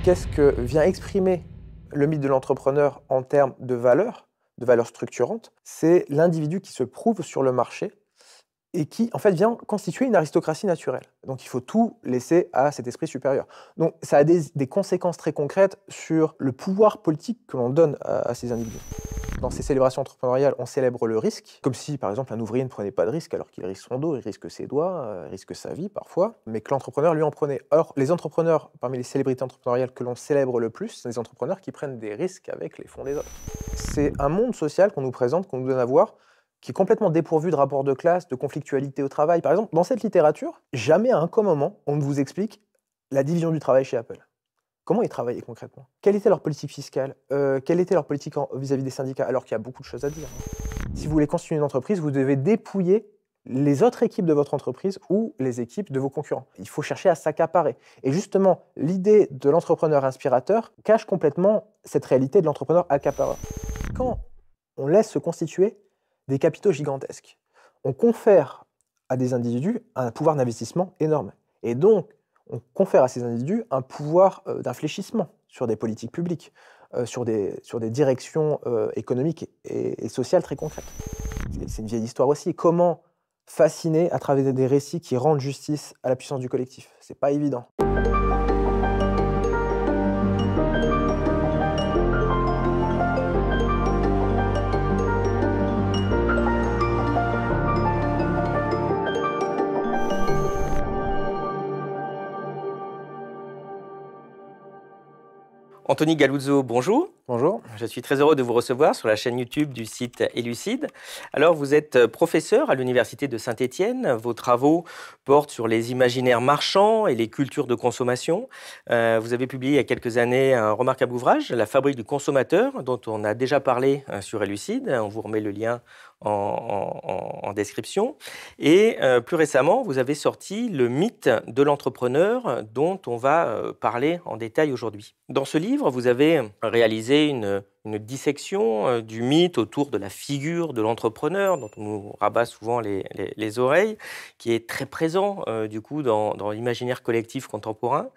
Qu'est-ce que vient exprimer le mythe de l'entrepreneur en termes de valeurs structurantes? C'est l'individu qui se prouve sur le marché et qui, en fait, vient constituer une aristocratie naturelle. Donc il faut tout laisser à cet esprit supérieur. Donc ça a des conséquences très concrètes sur le pouvoir politique que l'on donne à ces individus. Dans ces célébrations entrepreneuriales, on célèbre le risque, comme si, par exemple, un ouvrier ne prenait pas de risque alors qu'il risque son dos, il risque ses doigts, il risque sa vie parfois, mais que l'entrepreneur, lui, en prenait. Or, les entrepreneurs, parmi les célébrités entrepreneuriales que l'on célèbre le plus, sont les entrepreneurs qui prennent des risques avec les fonds des autres. C'est un monde social qu'on nous présente, qu'on nous donne à voir, qui est complètement dépourvu de rapports de classe, de conflictualité au travail. Par exemple, dans cette littérature, jamais à un moment, on ne vous explique la division du travail chez Apple. Comment ils travaillaient concrètement? Quelle était leur politique fiscale? Quelle était leur politique vis-à-vis des syndicats? Alors qu'il y a beaucoup de choses à dire, hein. Si vous voulez constituer une entreprise, vous devez dépouiller les autres équipes de votre entreprise ou les équipes de vos concurrents. Il faut chercher à s'accaparer. Et justement, l'idée de l'entrepreneur inspirateur cache complètement cette réalité de l'entrepreneur accapareur. Quand on laisse se constituer des capitaux gigantesques, on confère à des individus un pouvoir d'investissement énorme. Et donc, on confère à ces individus un pouvoir d'infléchissement sur des politiques publiques, sur des directions économiques et sociales très concrètes. C'est une vieille histoire aussi. Comment fasciner à travers des récits qui rendent justice à la puissance du collectif? C'est pas évident. Anthony Galuzzo, bonjour. Bonjour. Je suis très heureux de vous recevoir sur la chaîne YouTube du site Elucide. Alors, vous êtes professeur à l'Université de Saint-Étienne. Vos travaux portent sur les imaginaires marchands et les cultures de consommation. Vous avez publié il y a quelques années un remarquable ouvrage, La fabrique du consommateur, dont on a déjà parlé sur Elucide. On vous remet le lien en description. Et plus récemment, vous avez sorti Le mythe de l'entrepreneur, dont on va parler en détail aujourd'hui. Dans ce livre, vous avez réalisé une dissection du mythe autour de la figure de l'entrepreneur, dont on nous rabat souvent les oreilles, qui est très présent du coup dans l'imaginaire collectif contemporain.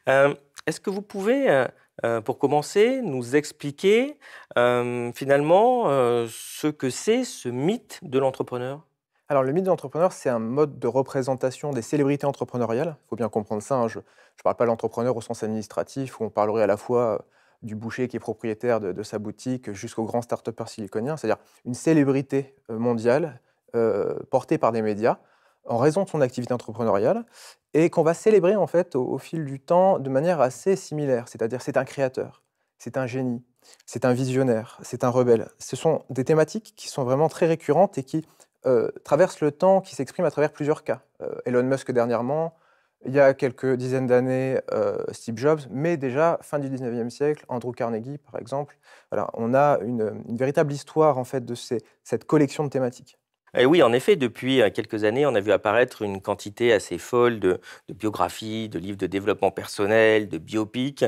Est-ce que vous pouvez, pour commencer, nous expliquer finalement ce que c'est ce mythe de l'entrepreneur? Alors, le mythe de l'entrepreneur, c'est un mode de représentation des célébrités entrepreneuriales. Il faut bien comprendre ça, hein. Je ne parle pas de l'entrepreneur au sens administratif, où on parlerait à la fois du boucher qui est propriétaire de sa boutique jusqu'au grand start-upper siliconien, c'est-à-dire une célébrité mondiale portée par des médias en raison de son activité entrepreneuriale et qu'on va célébrer en fait au fil du temps de manière assez similaire. C'est-à-dire c'est un créateur, c'est un génie, c'est un visionnaire, c'est un rebelle. Ce sont des thématiques qui sont vraiment très récurrentes et qui traversent le temps, qui s'expriment à travers plusieurs cas. Elon Musk dernièrement, il y a quelques dizaines d'années, Steve Jobs, mais déjà, fin du 19e siècle, Andrew Carnegie, par exemple. Voilà, on a une véritable histoire, en fait, de cette collection de thématiques. Et oui, en effet, depuis quelques années, on a vu apparaître une quantité assez folle de biographies, de livres de développement personnel, de biopics,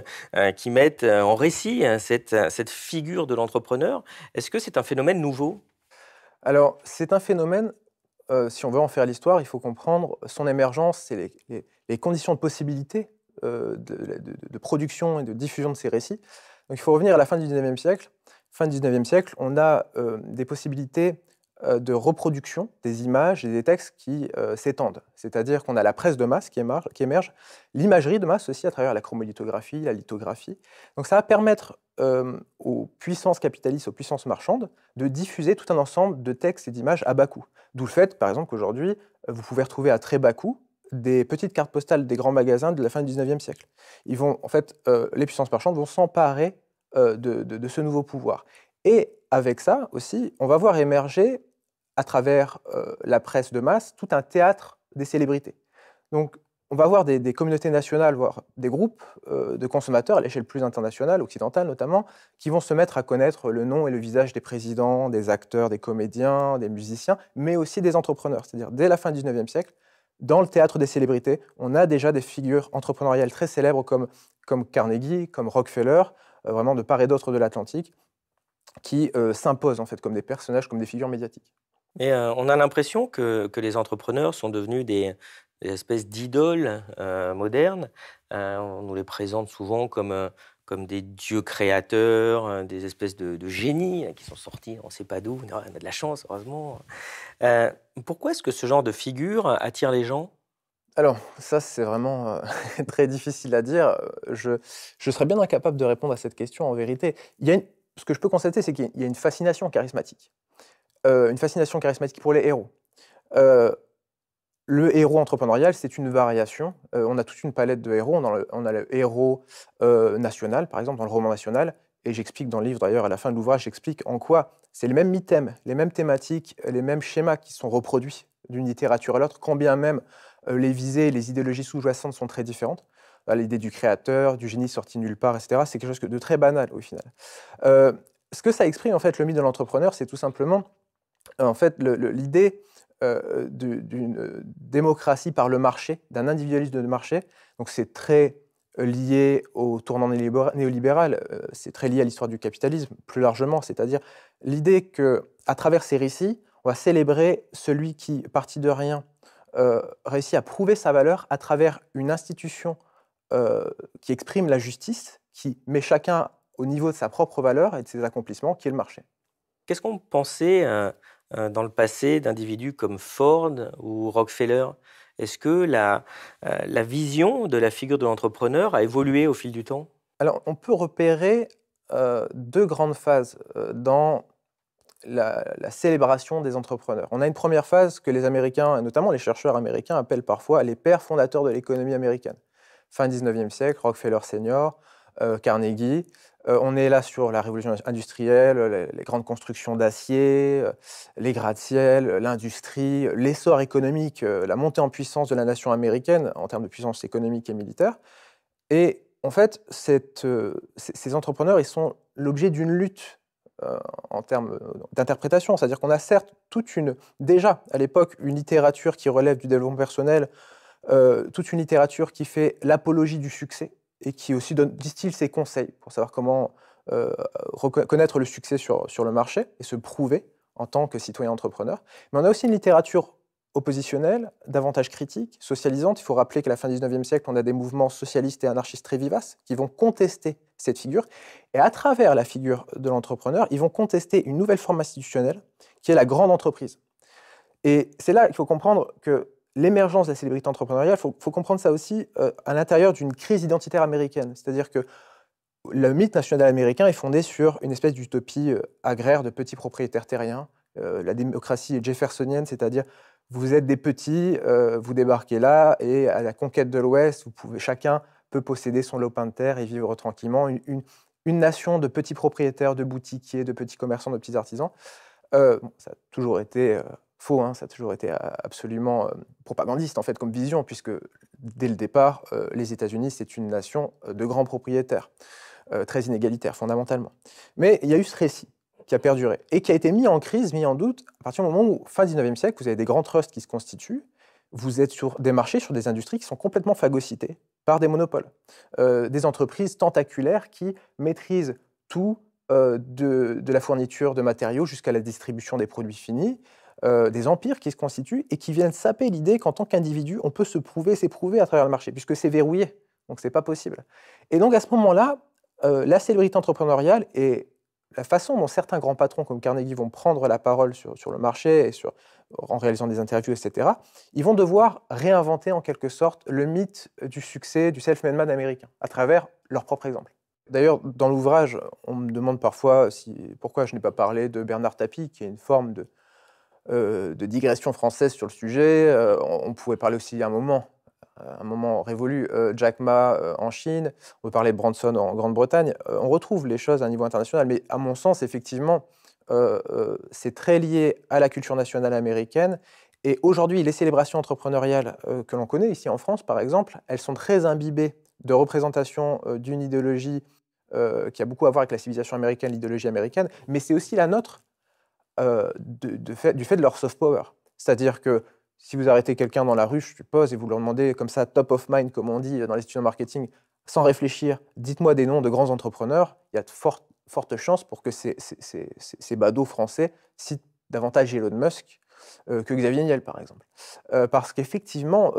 qui mettent en récit cette figure de l'entrepreneur. Est-ce que c'est un phénomène nouveau? Alors, c'est un phénomène, si on veut en faire l'histoire, il faut comprendre son émergence et les conditions de possibilité de production et de diffusion de ces récits. Donc, il faut revenir à la fin du 19e siècle. Fin du 19e siècle, on a des possibilités de reproduction des images et des textes qui s'étendent. C'est-à-dire qu'on a la presse de masse qui émerge, l'imagerie de masse aussi à travers la chromolithographie, la lithographie. Donc ça va permettre aux puissances capitalistes, aux puissances marchandes, de diffuser tout un ensemble de textes et d'images à bas coût. D'où le fait, par exemple, qu'aujourd'hui, vous pouvez retrouver à très bas coût des petites cartes postales des grands magasins de la fin du 19e siècle. En fait, les puissances marchandes vont s'emparer de ce nouveau pouvoir. Et avec ça aussi, on va voir émerger à travers la presse de masse, tout un théâtre des célébrités. Donc, on va avoir des communautés nationales, voire des groupes de consommateurs à l'échelle plus internationale, occidentale notamment, qui vont se mettre à connaître le nom et le visage des présidents, des acteurs, des comédiens, des musiciens, mais aussi des entrepreneurs. C'est-à-dire, dès la fin du 19e siècle, dans le théâtre des célébrités, on a déjà des figures entrepreneuriales très célèbres comme Carnegie, comme Rockefeller, vraiment de part et d'autre de l'Atlantique, qui s'imposent en fait comme des personnages, comme des figures médiatiques. Et on a l'impression que les entrepreneurs sont devenus des espèces d'idoles modernes. On nous les présente souvent comme des dieux créateurs, des espèces de génies qui sont sortis, on ne sait pas d'où. On a de la chance, heureusement. Euh, Pourquoi est-ce que ce genre de figure attire les gens? Alors, ça, c'est vraiment très difficile à dire. Je serais bien incapable de répondre à cette question en vérité. Ce que je peux constater, c'est qu'il y a une fascination charismatique. Une fascination charismatique pour les héros. Euh, le héros entrepreneurial, c'est une variation. On a toute une palette de héros. On a le héros national, par exemple, dans le roman national. Et j'explique dans le livre, d'ailleurs, à la fin de l'ouvrage, j'explique en quoi c'est les mêmes mythèmes, les mêmes thématiques, les mêmes schémas qui sont reproduits d'une littérature à l'autre, quand bien même les visées, les idéologies sous-jacentes sont très différentes. L'idée du créateur, du génie sorti nulle part, etc., c'est quelque chose de très banal au final. Euh, Ce que ça exprime, en fait, le mythe de l'entrepreneur, c'est tout simplement en fait, l'idée d'une démocratie par le marché, d'un individualisme de marché, donc c'est très lié au tournant néolibéral, c'est très lié à l'histoire du capitalisme, plus largement, c'est-à-dire l'idée qu'à travers ces récits, on va célébrer celui qui, parti de rien, réussit à prouver sa valeur à travers une institution qui exprime la justice, qui met chacun au niveau de sa propre valeur et de ses accomplissements, qui est le marché. Qu'est-ce qu'on pensait dans le passé d'individus comme Ford ou Rockefeller? Est-ce que la vision de la figure de l'entrepreneur a évolué au fil du temps? Alors, on peut repérer deux grandes phases dans la célébration des entrepreneurs. On a une première phase que les Américains, et notamment les chercheurs américains, appellent parfois les pères fondateurs de l'économie américaine. Fin 19e siècle, Rockefeller senior, Carnegie. On est là sur la révolution industrielle, les grandes constructions d'acier, les gratte-ciel, l'industrie, l'essor économique, la montée en puissance de la nation américaine en termes de puissance économique et militaire. Et en fait, ces entrepreneurs, ils sont l'objet d'une lutte en termes d'interprétation. C'est-à-dire qu'on a certes déjà à l'époque, une littérature qui relève du développement personnel, toute une littérature qui fait l'apologie du succès et qui aussi distille ses conseils pour savoir comment connaître le succès sur le marché et se prouver en tant que citoyen entrepreneur. Mais on a aussi une littérature oppositionnelle, davantage critique, socialisante. Il faut rappeler qu'à la fin du 19e siècle, on a des mouvements socialistes et anarchistes très vivaces qui vont contester cette figure. Et à travers la figure de l'entrepreneur, ils vont contester une nouvelle forme institutionnelle qui est la grande entreprise. Et c'est là qu'il faut comprendre que l'émergence de la célébrité entrepreneuriale, il faut comprendre ça aussi à l'intérieur d'une crise identitaire américaine. C'est-à-dire que le mythe national américain est fondé sur une espèce d'utopie agraire de petits propriétaires terriens, la démocratie jeffersonienne, c'est-à-dire vous êtes des petits, vous débarquez là, et à la conquête de l'Ouest, chacun peut posséder son lopin de terre et vivre tranquillement. Une nation de petits propriétaires, de boutiquiers, de petits commerçants, de petits artisans. Ça a toujours été faux, hein, ça a toujours été absolument propagandiste en fait comme vision, puisque dès le départ, les États-Unis, c'est une nation de grands propriétaires, très inégalitaire fondamentalement. Mais il y a eu ce récit qui a perduré et qui a été mis en crise, mis en doute, à partir du moment où, fin 19e siècle, vous avez des grands trusts qui se constituent, vous êtes sur des marchés, sur des industries qui sont complètement phagocytées par des monopoles, des entreprises tentaculaires qui maîtrisent tout, de la fourniture de matériaux jusqu'à la distribution des produits finis, des empires qui se constituent et qui viennent saper l'idée qu'en tant qu'individu, on peut s'éprouver à travers le marché, puisque c'est verrouillé, donc c'est pas possible. Et donc à ce moment-là, la célébrité entrepreneuriale et la façon dont certains grands patrons comme Carnegie vont prendre la parole sur le marché et en réalisant des interviews, etc., ils vont devoir réinventer en quelque sorte le mythe du succès du self-made man américain à travers leur propre exemple. D'ailleurs, dans l'ouvrage, on me demande parfois pourquoi je n'ai pas parlé de Bernard Tapie, qui est une forme de digression française sur le sujet. On pouvait parler aussi à un moment révolu, Jack Ma en Chine, on peut parler de Branson en Grande-Bretagne. On retrouve les choses à un niveau international, mais à mon sens, effectivement, c'est très lié à la culture nationale américaine. Et aujourd'hui, les célébrations entrepreneuriales que l'on connaît ici en France, par exemple, elles sont très imbibées de représentation d'une idéologie qui a beaucoup à voir avec la civilisation américaine, l'idéologie américaine, mais c'est aussi la nôtre du fait de leur soft power. C'est-à-dire que si vous arrêtez quelqu'un dans la rue, je suppose, et vous leur demandez comme ça, top of mind, comme on dit dans les études en marketing, sans réfléchir, dites-moi des noms de grands entrepreneurs, il y a de fortes chances pour que ces badauds français citent davantage Elon Musk que Xavier Niel, par exemple. Parce qu'effectivement,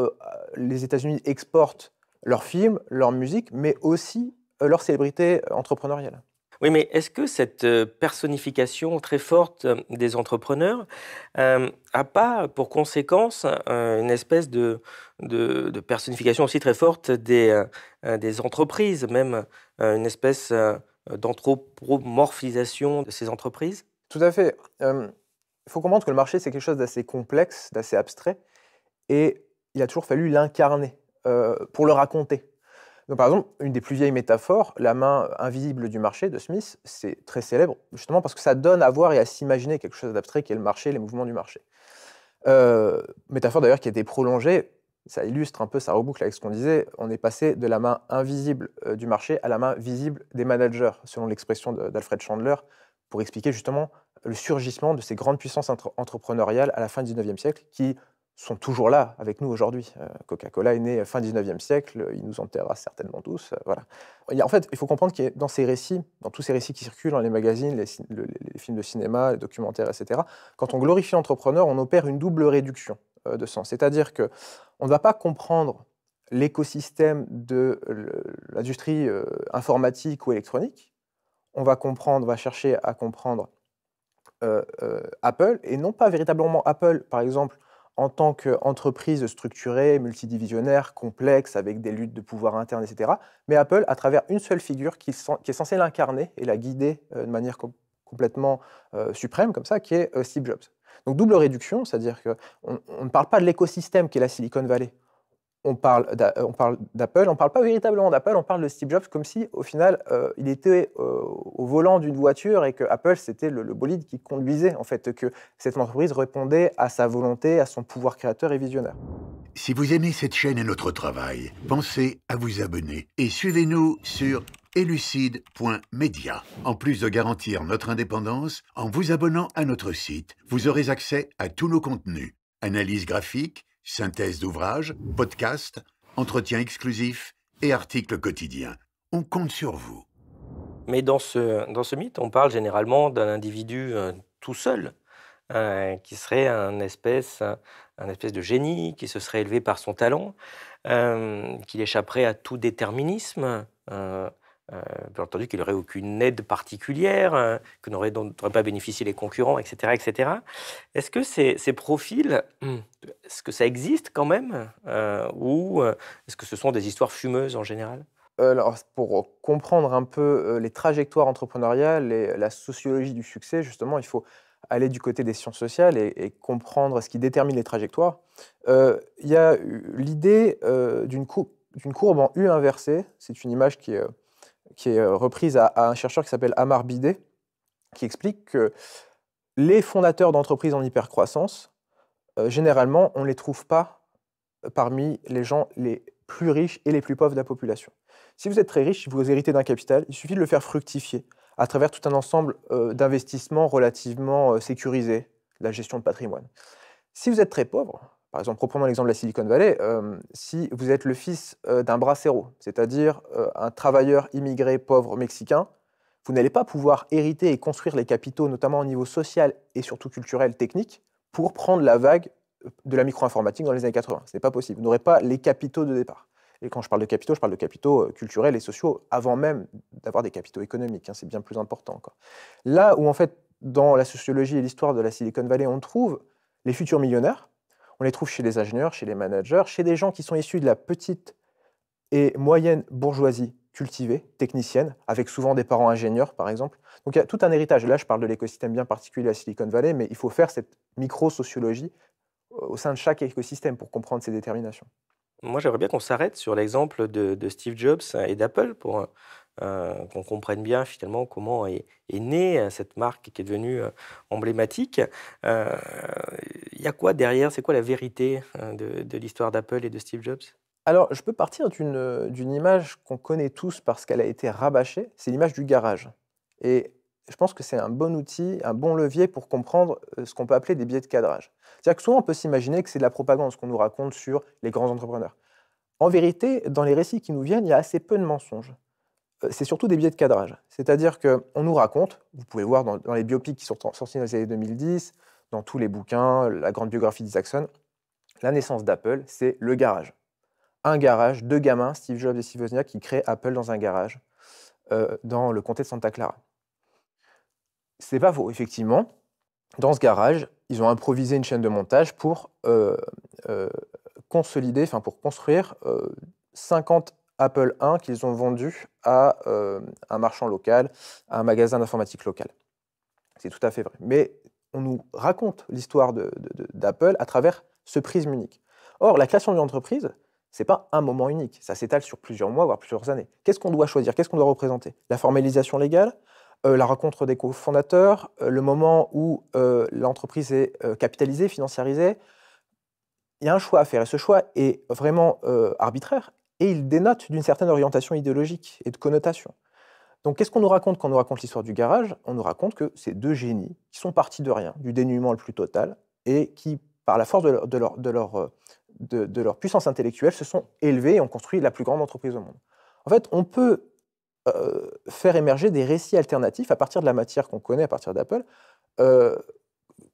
les États-Unis exportent leurs films, leur musique, mais aussi leur célébrité entrepreneuriale. Oui, mais est-ce que cette personnification très forte des entrepreneurs a pas pour conséquence une espèce de personnification aussi très forte des entreprises, même une espèce d'anthropomorphisation de ces entreprises? Tout à fait. Il faut comprendre que le marché, c'est quelque chose d'assez complexe, d'assez abstrait, et il a toujours fallu l'incarner pour le raconter. Donc, par exemple, une des plus vieilles métaphores, la main invisible du marché de Smith, c'est très célèbre, justement parce que ça donne à voir et à s'imaginer quelque chose d'abstrait qui est le marché, les mouvements du marché. Métaphore d'ailleurs qui a été prolongée, ça illustre un peu, ça reboucle avec ce qu'on disait, on est passé de la main invisible du marché à la main visible des managers, selon l'expression d'Alfred Chandler, pour expliquer justement le surgissement de ces grandes puissances entrepreneuriales à la fin du 19e siècle qui sont toujours là avec nous aujourd'hui. Coca-Cola est né fin 19e siècle, il nous enterrera certainement tous. Voilà. En fait, il faut comprendre que dans ces récits, dans tous ces récits qui circulent dans les magazines, les films de cinéma, les documentaires, etc., quand on glorifie l'entrepreneur, on opère une double réduction de sens. C'est-à-dire qu'on ne va pas comprendre l'écosystème de l'industrie informatique ou électronique, on va chercher à comprendre Apple, et non pas véritablement Apple, par exemple, en tant qu'entreprise structurée, multidivisionnaire, complexe, avec des luttes de pouvoir interne, etc., mais Apple à travers une seule figure qui est censée l'incarner et la guider de manière complètement suprême, comme ça, qui est Steve Jobs. Donc double réduction, c'est-à-dire qu'on ne parle pas de l'écosystème qui est la Silicon Valley, on parle d'Apple, on ne parle pas véritablement d'Apple, on parle de Steve Jobs comme si, au final, il était au volant d'une voiture et que Apple, c'était le bolide qui conduisait, en fait, que cette entreprise répondait à sa volonté, à son pouvoir créateur et visionnaire. Si vous aimez cette chaîne et notre travail, pensez à vous abonner et suivez-nous sur elucide.media. En plus de garantir notre indépendance, en vous abonnant à notre site, vous aurez accès à tous nos contenus, analyses graphiques, synthèse d'ouvrages, podcasts, entretiens exclusifs et articles quotidiens. On compte sur vous. Mais dans ce mythe, on parle généralement d'un individu tout seul, qui serait un espèce de génie, qui se serait élevé par son talent, qu'il échapperait à tout déterminisme, bien entendu qu'il n'aurait aucune aide particulière, dont n'auraient pas bénéficié les concurrents, etc., etc. Est-ce que ces profils, est-ce que ça existe quand même, ou est-ce que ce sont des histoires fumeuses en général? Alors, pour comprendre un peu les trajectoires entrepreneuriales et la sociologie du succès, justement, il faut aller du côté des sciences sociales et comprendre ce qui détermine les trajectoires. Il y a l'idée d'une courbe en U inversée. C'est une image qui est reprise à un chercheur qui s'appelle Amar Bidé, qui explique que les fondateurs d'entreprises en hypercroissance, généralement, on ne les trouve pas parmi les gens les plus riches et les plus pauvres de la population. Si vous êtes très riche, si vous héritez d'un capital, il suffit de le faire fructifier à travers tout un ensemble d'investissements relativement sécurisés, la gestion de patrimoine. Si vous êtes très pauvre, par exemple, reprenons l'exemple de la Silicon Valley, si vous êtes le fils d'un bracero, c'est-à-dire un travailleur immigré pauvre mexicain, vous n'allez pas pouvoir hériter et construire les capitaux, notamment au niveau social et surtout culturel, technique, pour prendre la vague de la micro-informatique dans les années 80. Ce n'est pas possible. Vous n'aurez pas les capitaux de départ. Et quand je parle de capitaux culturels et sociaux, avant même d'avoir des capitaux économiques. C'est bien plus important encore. Là où, en fait, dans la sociologie et l'histoire de la Silicon Valley, on trouve les futurs millionnaires, on les trouve chez les ingénieurs, chez les managers, chez des gens qui sont issus de la petite et moyenne bourgeoisie cultivée, technicienne, avec souvent des parents ingénieurs, par exemple. Donc il y a tout un héritage. Là, je parle de l'écosystème bien particulier de la Silicon Valley, mais il faut faire cette micro-sociologie au sein de chaque écosystème pour comprendre ces déterminations. Moi, j'aimerais bien qu'on s'arrête sur l'exemple de Steve Jobs et d'Apple pour qu'on comprenne bien finalement comment est née cette marque qui est devenue emblématique. Il y a quoi derrière? C'est quoi la vérité de l'histoire d'Apple et de Steve Jobs? Alors, je peux partir d'une image qu'on connaît tous parce qu'elle a été rabâchée, c'est l'image du garage. Et je pense que c'est un bon outil, un bon levier pour comprendre ce qu'on peut appeler des biais de cadrage. C'est-à-dire que souvent, on peut s'imaginer que c'est de la propagande, ce qu'on nous raconte sur les grands entrepreneurs. En vérité, dans les récits qui nous viennent, il y a assez peu de mensonges. C'est surtout des biais de cadrage. C'est-à-dire qu'on nous raconte, vous pouvez voir dans les biopics qui sont sortis dans les années 2010, dans tous les bouquins, la grande biographie d'Isaacson, la naissance d'Apple, c'est le garage. Un garage, deux gamins, Steve Jobs et Steve Wozniak, qui créent Apple dans un garage dans le comté de Santa Clara. C'est pas faux, effectivement. Dans ce garage, ils ont improvisé une chaîne de montage pour consolider, enfin pour construire 50 Apple I qu'ils ont vendus à un marchand local, à un magasin d'informatique local. C'est tout à fait vrai. Mais on nous raconte l'histoire d'Apple à travers ce prisme unique. Or, la création d'une entreprise, ce n'est pas un moment unique. Ça s'étale sur plusieurs mois, voire plusieurs années. Qu'est-ce qu'on doit choisir? Qu'est-ce qu'on doit représenter? La formalisation légale, la rencontre des cofondateurs, le moment où l'entreprise est capitalisée, financiarisée. Il y a un choix à faire, et ce choix est vraiment arbitraire, et il dénote d'une certaine orientation idéologique et de connotation. Donc, qu'est-ce qu'on nous raconte quand on nous raconte l'histoire du garage? On nous raconte que c'est deux génies qui sont partis de rien, du dénuement le plus total, et qui, par la force de leur puissance intellectuelle, se sont élevés et ont construit la plus grande entreprise au monde. En fait, on peut faire émerger des récits alternatifs à partir de la matière qu'on connaît, à partir d'Apple,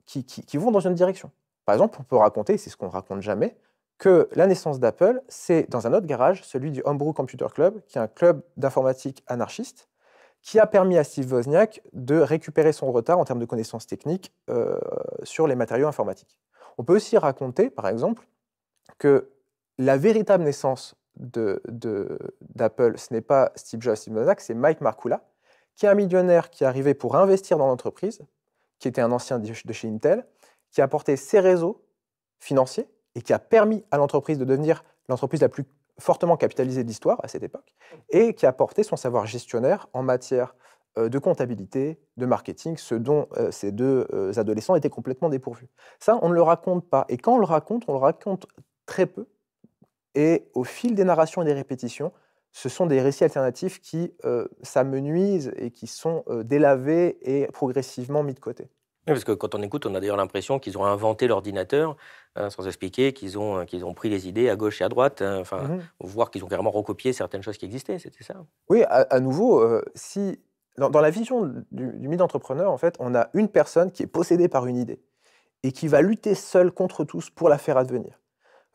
qui vont dans une direction. Par exemple, on peut raconter, et c'est ce qu'on ne raconte jamais, que la naissance d'Apple, c'est dans un autre garage, celui du Homebrew Computer Club, qui est un club d'informatique anarchiste, qui a permis à Steve Wozniak de récupérer son retard en termes de connaissances techniques sur les matériaux informatiques. On peut aussi raconter, par exemple, que la véritable naissance d'Apple, ce n'est pas Steve Jobs, Steve Wozniak, c'est Mike Markula, qui est un millionnaire qui est arrivé pour investir dans l'entreprise, qui était un ancien de chez Intel, qui a apporté ses réseaux financiers et qui a permis à l'entreprise de devenir l'entreprise la plus fortement capitalisée de l'histoire à cette époque, et qui a apporté son savoir gestionnaire en matière de comptabilité, de marketing, ce dont ces deux adolescents étaient complètement dépourvus. Ça, on ne le raconte pas. Et quand on le raconte très peu. Et au fil des narrations et des répétitions, ce sont des récits alternatifs qui s'amenuisent et qui sont délavés et progressivement mis de côté. Oui, parce que quand on écoute, on a d'ailleurs l'impression qu'ils ont inventé l'ordinateur, sans expliquer qu'ils ont pris les idées à gauche et à droite, voire qu'ils ont carrément recopié certaines choses qui existaient, c'était ça? Oui, à nouveau, si dans la vision du mythe d'entrepreneur, en fait, on a une personne qui est possédée par une idée et qui va lutter seule contre tous pour la faire advenir.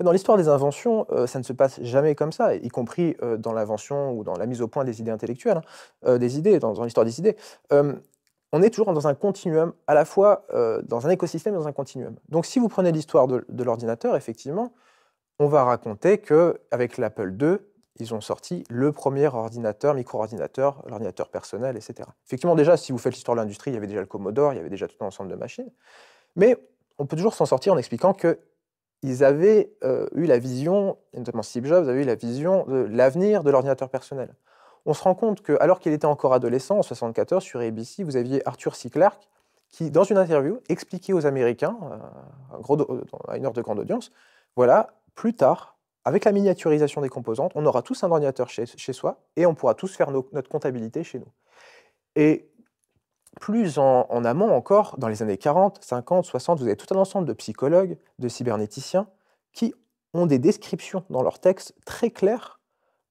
Dans l'histoire des inventions, ça ne se passe jamais comme ça, y compris dans l'invention ou dans la mise au point des idées intellectuelles, des idées, dans l'histoire des idées. On est toujours dans un continuum, à la fois dans un écosystème et dans un continuum. Donc si vous prenez l'histoire de l'ordinateur, effectivement, on va raconter qu'avec l'Apple II, ils ont sorti le premier ordinateur, micro-ordinateur, l'ordinateur personnel, etc. Effectivement, déjà, si vous faites l'histoire de l'industrie, il y avait déjà le Commodore, il y avait déjà tout un ensemble de machines. Mais on peut toujours s'en sortir en expliquant qu'ils avaient eu la vision, et notamment Steve Jobs avait eu la vision de l'avenir de l'ordinateur personnel. On se rend compte qu'alors qu'il était encore adolescent, en 1974, sur ABC, vous aviez Arthur C. Clarke qui, dans une interview, expliquait aux Américains, à une heure de grande audience, voilà, plus tard, avec la miniaturisation des composantes, on aura tous un ordinateur chez soi et on pourra tous faire notre comptabilité chez nous. Et plus en amont encore, dans les années 40, 50, 60, vous avez tout un ensemble de psychologues, de cybernéticiens qui ont des descriptions dans leurs textes très claires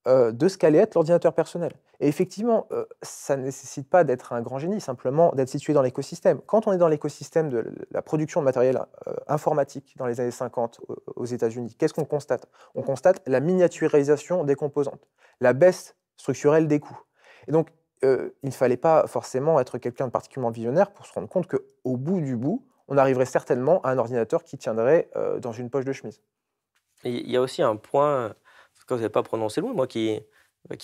de ce qu'allait être l'ordinateur personnel. Et effectivement, ça ne nécessite pas d'être un grand génie, simplement d'être situé dans l'écosystème. Quand on est dans l'écosystème de la production de matériel informatique dans les années 50 aux États-Unis, qu'est-ce qu'on constate? On constate la miniaturisation des composantes, la baisse structurelle des coûts. Et donc, il ne fallait pas forcément être quelqu'un de particulièrement visionnaire pour se rendre compte qu'au bout du bout, on arriverait certainement à un ordinateur qui tiendrait dans une poche de chemise. Et il y a aussi un point, quand vous n'avez pas prononcé le mot, moi qui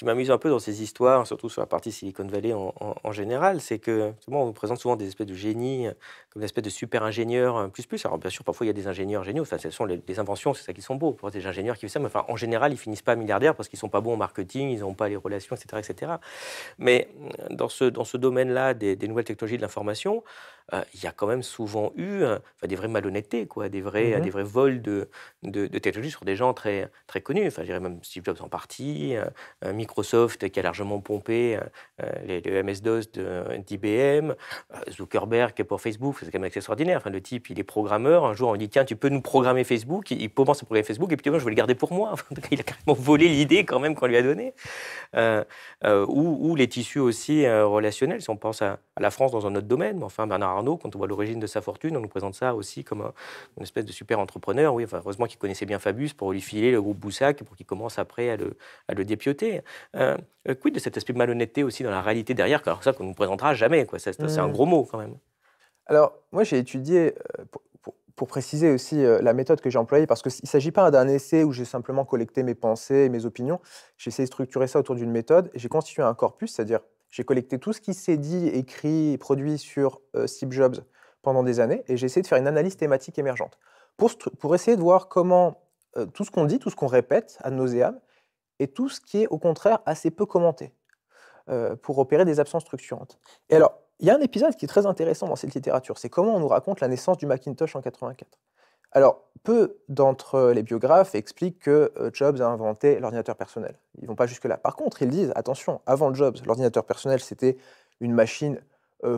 m'amuse un peu dans ces histoires, surtout sur la partie Silicon Valley en général, c'est que on vous présente souvent des espèces de génies, comme des espèces de super ingénieurs plus. Alors bien sûr, parfois il y a des ingénieurs géniaux, enfin, ce sont les inventions, c'est ça qui sont beaux, pour des ingénieurs qui font ça, mais enfin, en général, ils finissent pas milliardaires parce qu'ils sont pas bons en marketing, ils n'ont pas les relations, etc., etc. Mais dans ce domaine-là des nouvelles technologies de l'information, il y a quand même souvent eu des vraies malhonnêtetés, quoi, des vrais vols de technologies sur des gens très, très connus. Enfin, je dirais même Steve Jobs en partie, Microsoft qui a largement pompé le MS-DOS d'IBM, Zuckerberg pour Facebook, c'est quand même extraordinaire. Enfin, le type, il est programmeur. Un jour, on lui dit tiens, tu peux nous programmer Facebook. Il commence à programmer Facebook et puis je vais le garder pour moi. Il a carrément volé l'idée quand même qu'on lui a donnée. Ou les tissus aussi relationnels. Si on pense à la France dans un autre domaine, enfin Bernard Arnault, quand on voit l'origine de sa fortune, on nous présente ça aussi comme une espèce de super entrepreneur. Oui, enfin, heureusement qu'il connaissait bien Fabius pour lui filer le groupe Boussac pour qu'il commence après à le dépioter. Quid de cet aspect de malhonnêteté aussi dans la réalité derrière, alors ça qu'on ne nous présentera jamais, quoi. C'est un gros mot quand même. Alors, moi, j'ai étudié, pour préciser aussi la méthode que j'ai employée, parce qu'il ne s'agit pas d'un essai où j'ai simplement collecté mes pensées et mes opinions. J'ai essayé de structurer ça autour d'une méthode et j'ai constitué un corpus, c'est-à-dire j'ai collecté tout ce qui s'est dit, écrit et produit sur Steve Jobs pendant des années et j'ai essayé de faire une analyse thématique émergente pour essayer de voir comment tout ce qu'on dit, tout ce qu'on répète ad nauseam et tout ce qui est au contraire assez peu commenté pour opérer des absences structurantes. Et alors, il y a un épisode qui est très intéressant dans cette littérature, c'est comment on nous raconte la naissance du Macintosh en 84. Alors, peu d'entre les biographes expliquent que Jobs a inventé l'ordinateur personnel. Ils ne vont pas jusque-là. Par contre, ils disent, attention, avant Jobs, l'ordinateur personnel, c'était une machine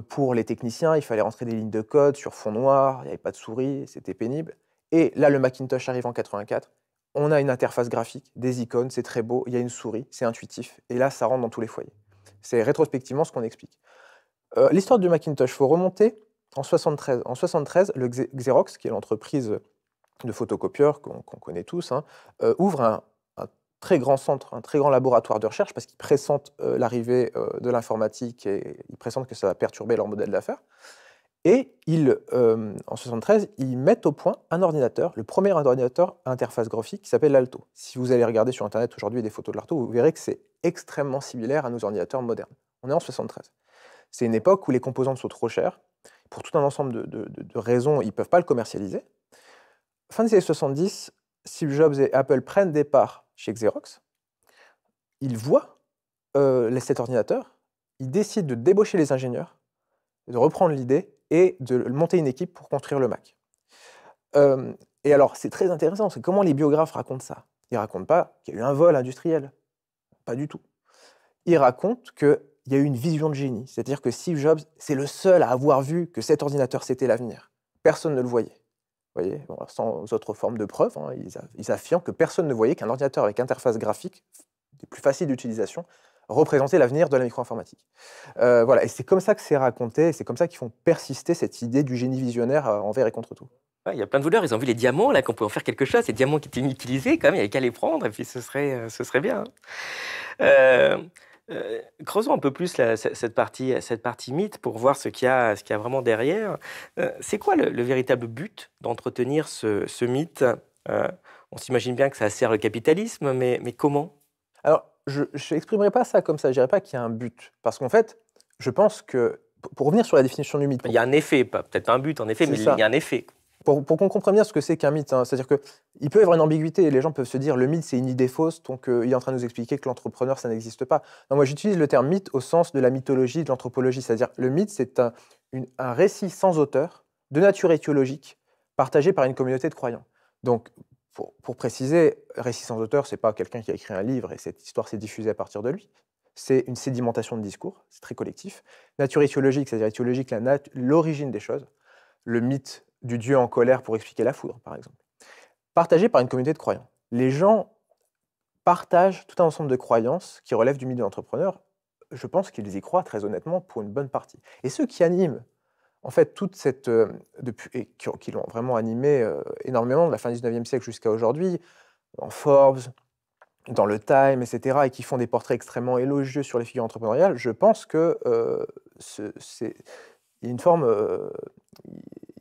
pour les techniciens, il fallait rentrer des lignes de code sur fond noir, il n'y avait pas de souris, c'était pénible. Et là, le Macintosh arrive en 84, on a une interface graphique, des icônes, c'est très beau, il y a une souris, c'est intuitif, et là, ça rentre dans tous les foyers. C'est rétrospectivement ce qu'on explique. L'histoire du Macintosh, il faut remonter en 73. En 73, le Xerox, qui est l'entreprise de photocopieurs qu'on connaît tous, ouvre un très grand centre, un très grand laboratoire de recherche parce qu'ils pressentent l'arrivée de l'informatique et ils pressentent que ça va perturber leur modèle d'affaires. Et en 73, ils mettent au point un ordinateur, le premier ordinateur à interface graphique qui s'appelle l'Alto. Si vous allez regarder sur Internet aujourd'hui des photos de l'Alto, vous verrez que c'est extrêmement similaire à nos ordinateurs modernes. On est en 73. C'est une époque où les composantes sont trop chères. Pour tout un ensemble de raisons, ils ne peuvent pas le commercialiser. Fin des années 70, Steve Jobs et Apple prennent des parts chez Xerox. Ils voient cet ordinateur. Ils décident de débaucher les ingénieurs, de reprendre l'idée et de monter une équipe pour construire le Mac. Et alors, c'est très intéressant, c'est comment les biographes racontent ça. Ils ne racontent pas qu'il y a eu un vol industriel. Pas du tout. Ils racontent qu'il y a eu une vision de génie. C'est-à-dire que Steve Jobs, c'est le seul à avoir vu que cet ordinateur, c'était l'avenir. Personne ne le voyait. Vous voyez, bon, sans autre forme de preuve, ils affirment que personne ne voyait qu'un ordinateur avec interface graphique, des plus faciles d'utilisation, représentait l'avenir de la micro-informatique. Voilà, et c'est comme ça que c'est raconté, et c'est comme ça qu'ils font persister cette idée du génie visionnaire envers et contre tout. Ouais, il y a plein de voleurs, ils ont vu les diamants, là, qu'on peut en faire quelque chose, ces diamants qui étaient inutilisés, quand même, il n'y avait qu'à les prendre, et puis ce serait bien. Creusons un peu plus cette partie mythe pour voir ce qu'il y a vraiment derrière. C'est quoi le véritable but d'entretenir ce mythe? On s'imagine bien que ça sert le capitalisme, mais comment? Alors, je n'exprimerai pas ça comme ça, je dirais pas qu'il y a un but. Parce qu'en fait, je pense que, pour revenir sur la définition du mythe... Il y a un effet, peut-être pas un but en effet, mais il y a un effet. Pour qu'on comprenne bien ce que c'est qu'un mythe, c'est-à-dire qu'il peut y avoir une ambiguïté et les gens peuvent se dire le mythe c'est une idée fausse, donc il est en train de nous expliquer que l'entrepreneur ça n'existe pas. Non, moi j'utilise le terme mythe au sens de la mythologie, de l'anthropologie, c'est-à-dire le mythe c'est un récit sans auteur, de nature étiologique, partagé par une communauté de croyants. Donc pour préciser, récit sans auteur, c'est pas quelqu'un qui a écrit un livre et cette histoire s'est diffusée à partir de lui. C'est une sédimentation de discours, c'est très collectif. Nature étiologique, c'est-à-dire étiologique, l'origine des choses. Le mythe du dieu en colère pour expliquer la foudre, par exemple. Partagé par une communauté de croyants. Les gens partagent tout un ensemble de croyances qui relèvent du mythe de l'entrepreneur. Je pense qu'ils y croient très honnêtement pour une bonne partie. Et ceux qui animent, en fait, toute cette... et qui l'ont vraiment animé énormément de la fin du 19e siècle jusqu'à aujourd'hui, en Forbes, dans le Time, etc., et qui font des portraits extrêmement élogieux sur les figures entrepreneuriales, je pense que il y a une forme...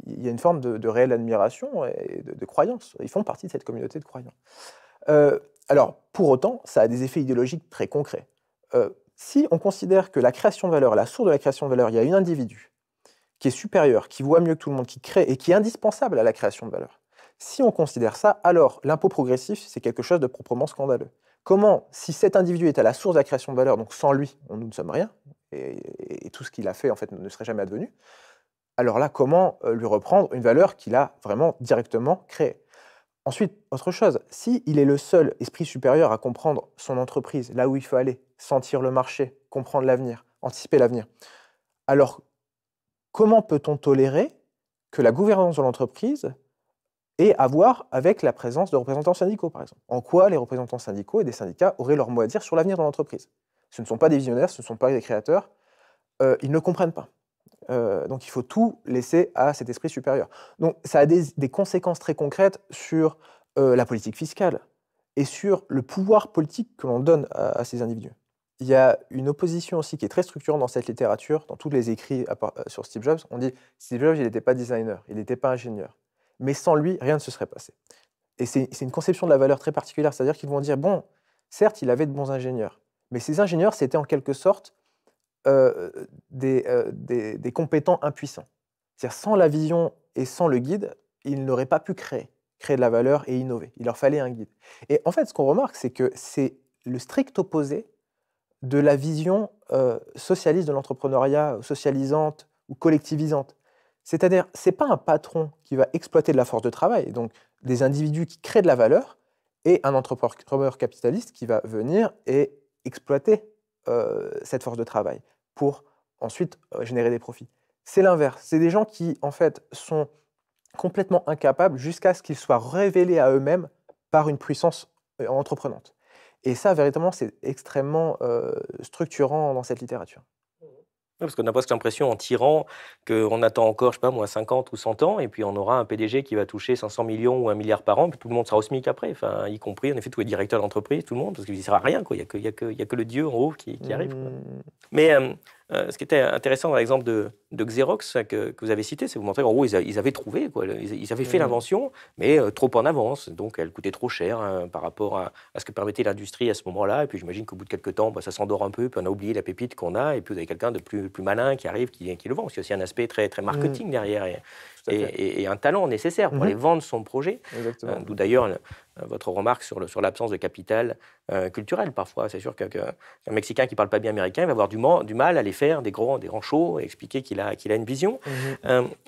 il y a une forme de réelle admiration et de croyance. Ils font partie de cette communauté de croyants. Alors, pour autant, ça a des effets idéologiques très concrets. Si on considère que la création de valeur, la source de la création de valeur, il y a un individu qui est supérieur, qui voit mieux que tout le monde, qui crée et qui est indispensable à la création de valeur, si on considère ça, alors l'impôt progressif, c'est quelque chose de proprement scandaleux. Comment, si cet individu est à la source de la création de valeur, donc sans lui, nous ne sommes rien, et tout ce qu'il a fait, en fait, ne serait jamais advenu, alors là, comment lui reprendre une valeur qu'il a vraiment directement créée? Ensuite, autre chose, s'il est le seul esprit supérieur à comprendre son entreprise, là où il faut aller, sentir le marché, comprendre l'avenir, anticiper l'avenir, alors comment peut-on tolérer que la gouvernance de l'entreprise ait à voir avec la présence de représentants syndicaux, par exemple? En quoi les représentants syndicaux et des syndicats auraient leur mot à dire sur l'avenir de l'entreprise? Ce ne sont pas des visionnaires, ce ne sont pas des créateurs, ils ne comprennent pas. Donc il faut tout laisser à cet esprit supérieur. Donc ça a des conséquences très concrètes sur la politique fiscale et sur le pouvoir politique que l'on donne à ces individus. Il y a une opposition aussi qui est très structurante dans cette littérature, dans tous les écrits sur Steve Jobs. On dit Steve Jobs, il n'était pas designer, il n'était pas ingénieur. Mais sans lui, rien ne se serait passé. Et c'est une conception de la valeur très particulière, c'est-à-dire qu'ils vont dire, bon, certes, il avait de bons ingénieurs, mais ces ingénieurs, c'était en quelque sorte des compétents impuissants. C'est-à-dire, sans la vision et sans le guide, ils n'auraient pas pu créer de la valeur et innover. Il leur fallait un guide. Et en fait, ce qu'on remarque, c'est que c'est le strict opposé de la vision socialiste de l'entrepreneuriat, socialisante ou collectivisante. C'est-à-dire, ce n'est pas un patron qui va exploiter de la force de travail, donc des individus qui créent de la valeur, et un entrepreneur capitaliste qui va venir et exploiter cette force de travail pour ensuite générer des profits. C'est l'inverse. C'est des gens qui, en fait, sont complètement incapables jusqu'à ce qu'ils soient révélés à eux-mêmes par une puissance entreprenante. Et ça, véritablement, c'est extrêmement structurant dans cette littérature. Oui, parce qu'on a presque l'impression, en tirant, qu'on attend encore, je sais pas moi, 50 ou 100 ans, et puis on aura un PDG qui va toucher 500 millions ou 1 milliard par an, puis tout le monde sera au SMIC après, enfin, y compris, en effet, tous les directeurs d'entreprise, tout le monde, parce qu'il ne sert à rien, quoi. Il n'y a que le Dieu en haut qui arrive, quoi. Mais ce qui était intéressant dans l'exemple de Xerox que vous avez cité, c'est que vous montrez qu'en gros, ils avaient trouvé, quoi. Ils avaient fait l'invention, mais trop en avance. Donc, elle coûtait trop cher par rapport à ce que permettait l'industrie à ce moment-là. Et puis, j'imagine qu'au bout de quelques temps, ça s'endort un peu, puis on a oublié la pépite qu'on a, et puis vous avez quelqu'un de plus malin qui arrive, qui le vend. C'est aussi un aspect très, très marketing derrière et un talent nécessaire pour aller vendre son projet. D'où d'ailleurs votre remarque sur l'absence de capital culturel. Parfois, c'est sûr qu'un Mexicain qui ne parle pas bien américain, il va avoir du mal à aller faire des grands shows et expliquer qu'il a une vision.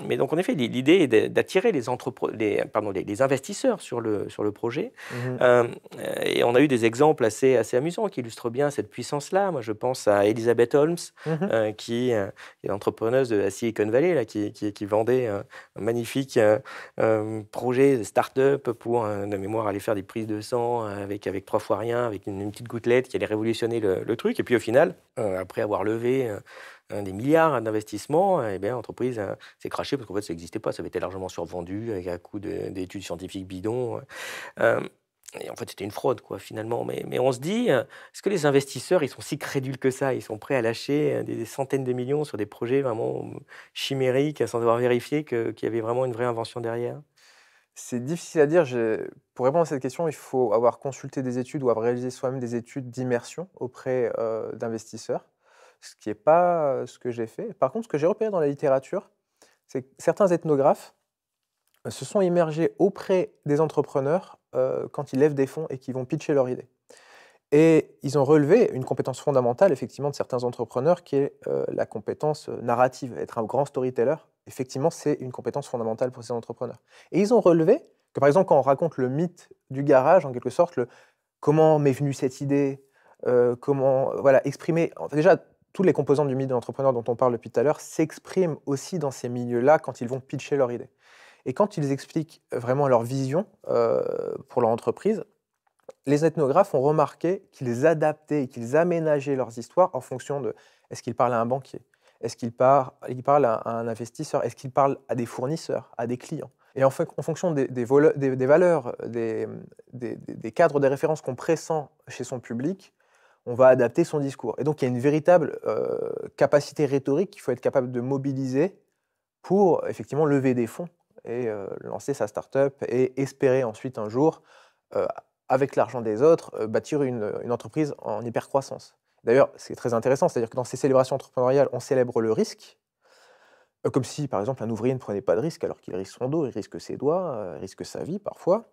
Mais donc, en effet, l'idée est d'attirer les investisseurs sur le projet. Et on a eu des exemples assez amusants qui illustrent bien cette puissance-là. Moi, je pense à Elizabeth Holmes, qui est l'entrepreneuse de la Silicon Valley, là, qui vendait un magnifique projet start-up pour, de mémoire, aller faire des prises de sang avec 3 fois rien, avec une petite gouttelette qui allait révolutionner le truc. Et puis, au final, après avoir levé des milliards d'investissements, l'entreprise s'est crachée parce qu'en fait, ça n'existait pas. Ça avait été largement survendu avec un coût d'études scientifiques bidons. Et en fait, c'était une fraude, quoi, finalement. Mais on se dit, est-ce que les investisseurs, ils sont si crédules que ça? Ils sont prêts à lâcher des centaines de millions sur des projets vraiment chimériques sans avoir vérifié qu'il y avait vraiment une vraie invention derrière? C'est difficile à dire. Pour répondre à cette question, il faut avoir consulté des études ou avoir réalisé soi-même des études d'immersion auprès d'investisseurs, ce qui n'est pas ce que j'ai fait. Par contre, ce que j'ai repéré dans la littérature, c'est que certains ethnographes se sont immergés auprès des entrepreneurs quand ils lèvent des fonds et qu'ils vont pitcher leur idée. Et ils ont relevé une compétence fondamentale, effectivement, de certains entrepreneurs, qui est la compétence narrative. Être un grand storyteller, effectivement, c'est une compétence fondamentale pour ces entrepreneurs. Et ils ont relevé que, par exemple, quand on raconte le mythe du garage, en quelque sorte, comment m'est venue cette idée, comment exprimer... Déjà, toutes les composantes du mythe de l'entrepreneur dont on parle depuis tout à l'heure s'expriment aussi dans ces milieux-là quand ils vont pitcher leur idée. Et quand ils expliquent vraiment leur vision pour leur entreprise, les ethnographes ont remarqué qu'ils adaptaient et qu'ils aménageaient leurs histoires en fonction de est-ce qu'ils parlent à un banquier, est-ce qu'ils parlent à un investisseur, est-ce qu'ils parlent à des fournisseurs, à des clients. Et en fonction des valeurs, des cadres, des références qu'on pressent chez son public, on va adapter son discours. Et donc il y a une véritable capacité rhétorique qu'il faut être capable de mobiliser pour effectivement lever des fonds et lancer sa start-up et espérer ensuite un jour, avec l'argent des autres, bâtir une entreprise en hypercroissance. D'ailleurs, c'est très intéressant, c'est-à-dire que dans ces célébrations entrepreneuriales, on célèbre le risque, comme si, par exemple, un ouvrier ne prenait pas de risque alors qu'il risque son dos, il risque ses doigts, il risque sa vie parfois,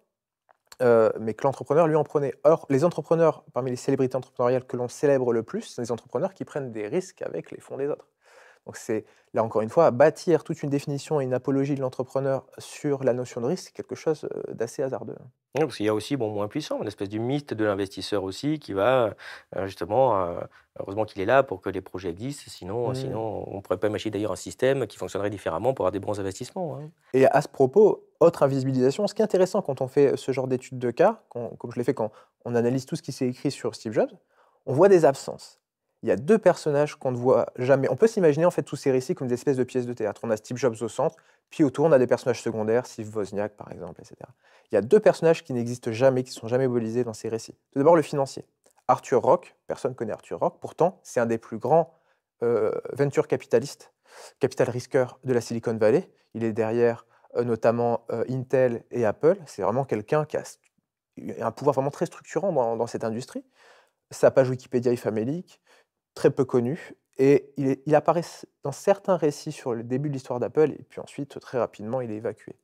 mais que l'entrepreneur, lui, en prenait. Or, les entrepreneurs, parmi les célébrités entrepreneuriales que l'on célèbre le plus, sont les entrepreneurs qui prennent des risques avec les fonds des autres. Donc c'est, là encore une fois, bâtir toute une définition et une apologie de l'entrepreneur sur la notion de risque, c'est quelque chose d'assez hasardeux. Oui, parce qu'il y a aussi, moins puissant, une espèce du mythe de l'investisseur aussi, qui va justement, heureusement qu'il est là pour que les projets existent, sinon on ne pourrait pas imaginer d'ailleurs un système qui fonctionnerait différemment pour avoir des bons investissements, hein. Et à ce propos, autre invisibilisation, ce qui est intéressant quand on fait ce genre d'études de cas, comme je l'ai fait quand on analyse tout ce qui s'est écrit sur Steve Jobs, on voit des absences. Il il y a deux personnages qu'on ne voit jamais. On peut s'imaginer en fait tous ces récits comme des espèces de pièces de théâtre. On a Steve Jobs au centre, puis autour on a des personnages secondaires, Steve Wozniak par exemple, etc. Il y a deux personnages qui n'existent jamais, qui ne sont jamais mobilisés dans ces récits. Tout d'abord le financier. Arthur Rock, personne ne connaît Arthur Rock, pourtant c'est un des plus grands venture capitalistes, capital risqueur de la Silicon Valley. Il est derrière notamment Intel et Apple. C'est vraiment quelqu'un qui a un pouvoir vraiment très structurant dans cette industrie. Sa page Wikipédia est famélique, très peu connu, et il apparaît dans certains récits sur le début de l'histoire d'Apple, et puis ensuite, très rapidement, il est évacué.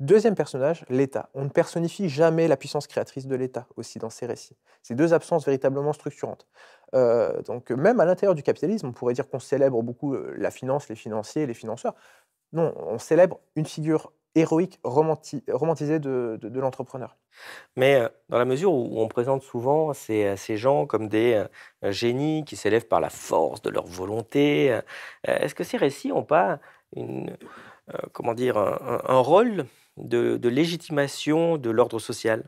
Deuxième personnage, l'État. On ne personnifie jamais la puissance créatrice de l'État aussi dans ces récits. C'est deux absences véritablement structurantes. Donc même à l'intérieur du capitalisme, on pourrait dire qu'on célèbre beaucoup la finance, les financiers, les financeurs. Non, on célèbre une figure héroïque, romantisée de l'entrepreneur. Mais dans la mesure où on présente souvent ces gens comme des génies qui s'élèvent par la force de leur volonté, est-ce que ces récits n'ont pas comment dire, un rôle de légitimation de l'ordre social?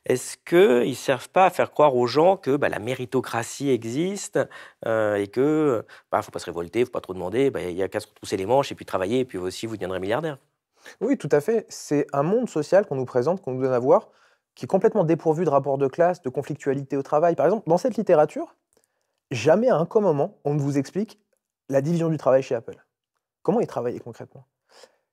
Est-ce qu'ils ne servent pas à faire croire aux gens que la méritocratie existe et que faut pas se révolter, faut pas trop demander, il y a qu'à se retrousser les manches et puis travailler, et puis aussi vous deviendrez milliardaire? Oui, tout à fait. C'est un monde social qu'on nous présente, qu'on nous donne à voir, qui est complètement dépourvu de rapports de classe, de conflictualité au travail. Par exemple, dans cette littérature, jamais à aucun moment on ne vous explique la division du travail chez Apple. Comment ils travaillaient concrètement?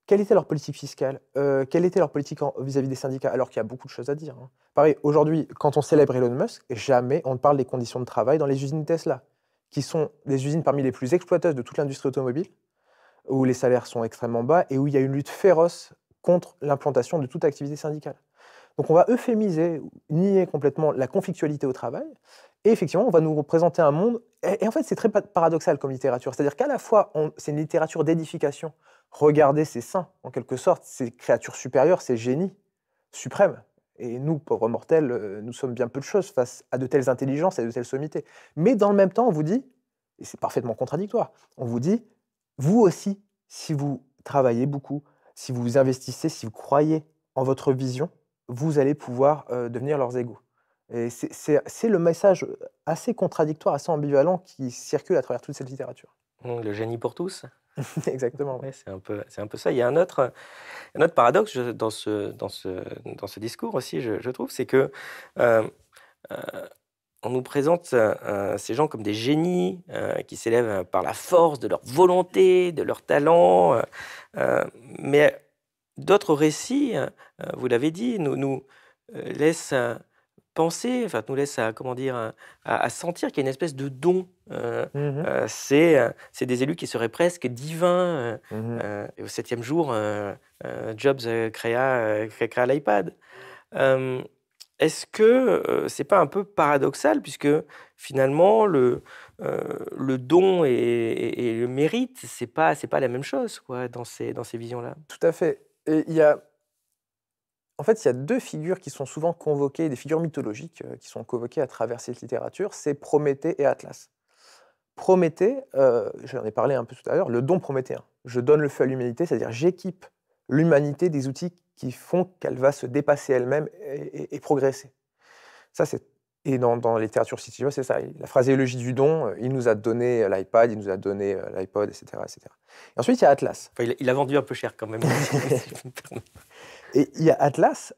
Quelle était leur politique fiscale? Quelle était leur politique vis-à-vis des syndicats? Alors qu'il y a beaucoup de choses à dire, hein. Pareil, aujourd'hui, quand on célèbre Elon Musk, jamais on ne parle des conditions de travail dans les usines Tesla, qui sont des usines parmi les plus exploiteuses de toute l'industrie automobile, où les salaires sont extrêmement bas et où il y a une lutte féroce contre l'implantation de toute activité syndicale. Donc on va euphémiser, nier complètement la conflictualité au travail, et effectivement, on va nous représenter un monde. Et en fait, c'est très paradoxal comme littérature. C'est-à-dire qu'à la fois, c'est une littérature d'édification. Regardez ces saints, en quelque sorte, ces créatures supérieures, ces génies suprêmes. Et nous, pauvres mortels, nous sommes bien peu de choses face à de telles intelligences et de telles sommités. Mais dans le même temps, on vous dit, et c'est parfaitement contradictoire, on vous dit, vous aussi, si vous travaillez beaucoup, si vous investissez, si vous croyez en votre vision, vous allez pouvoir devenir leurs égaux. Et c'est le message assez contradictoire, assez ambivalent qui circule à travers toute cette littérature. Le génie pour tous? Exactement. Ouais, c'est un peu ça. Il y a un autre paradoxe dans ce discours aussi, je trouve, c'est que euh, euh, on nous présente ces gens comme des génies qui s'élèvent par la force de leur volonté, de leur talent, mais d'autres récits, vous l'avez dit, nous laissent penser, enfin, nous laissent comment dire, à sentir qu'il y a une espèce de don. C'est des élus qui seraient presque divins. Et au 7e jour, Jobs créa l'iPad. Est-ce que c'est pas un peu paradoxal, puisque finalement le don et le mérite, c'est pas la même chose, quoi, dans ces visions-là? Tout à fait. Et en fait, il y a deux figures qui sont souvent convoquées, des figures mythologiques qui sont convoquées à travers cette littérature, c'est Prométhée et Atlas. Prométhée, j'en ai parlé un peu tout à l'heure, le don prométhéen. Je donne le feu à l'humanité, c'est-à-dire j'équipe l'humanité des outils qui font qu'elle va se dépasser elle-même et progresser. Ça, et dans la littérature civique, c'est ça. La phraséologie du don, il nous a donné l'iPad, il nous a donné l'iPod, etc., etc. Et ensuite, il y a Atlas. Enfin, il a vendu un peu cher quand même. Si je me permets. Et il y a Atlas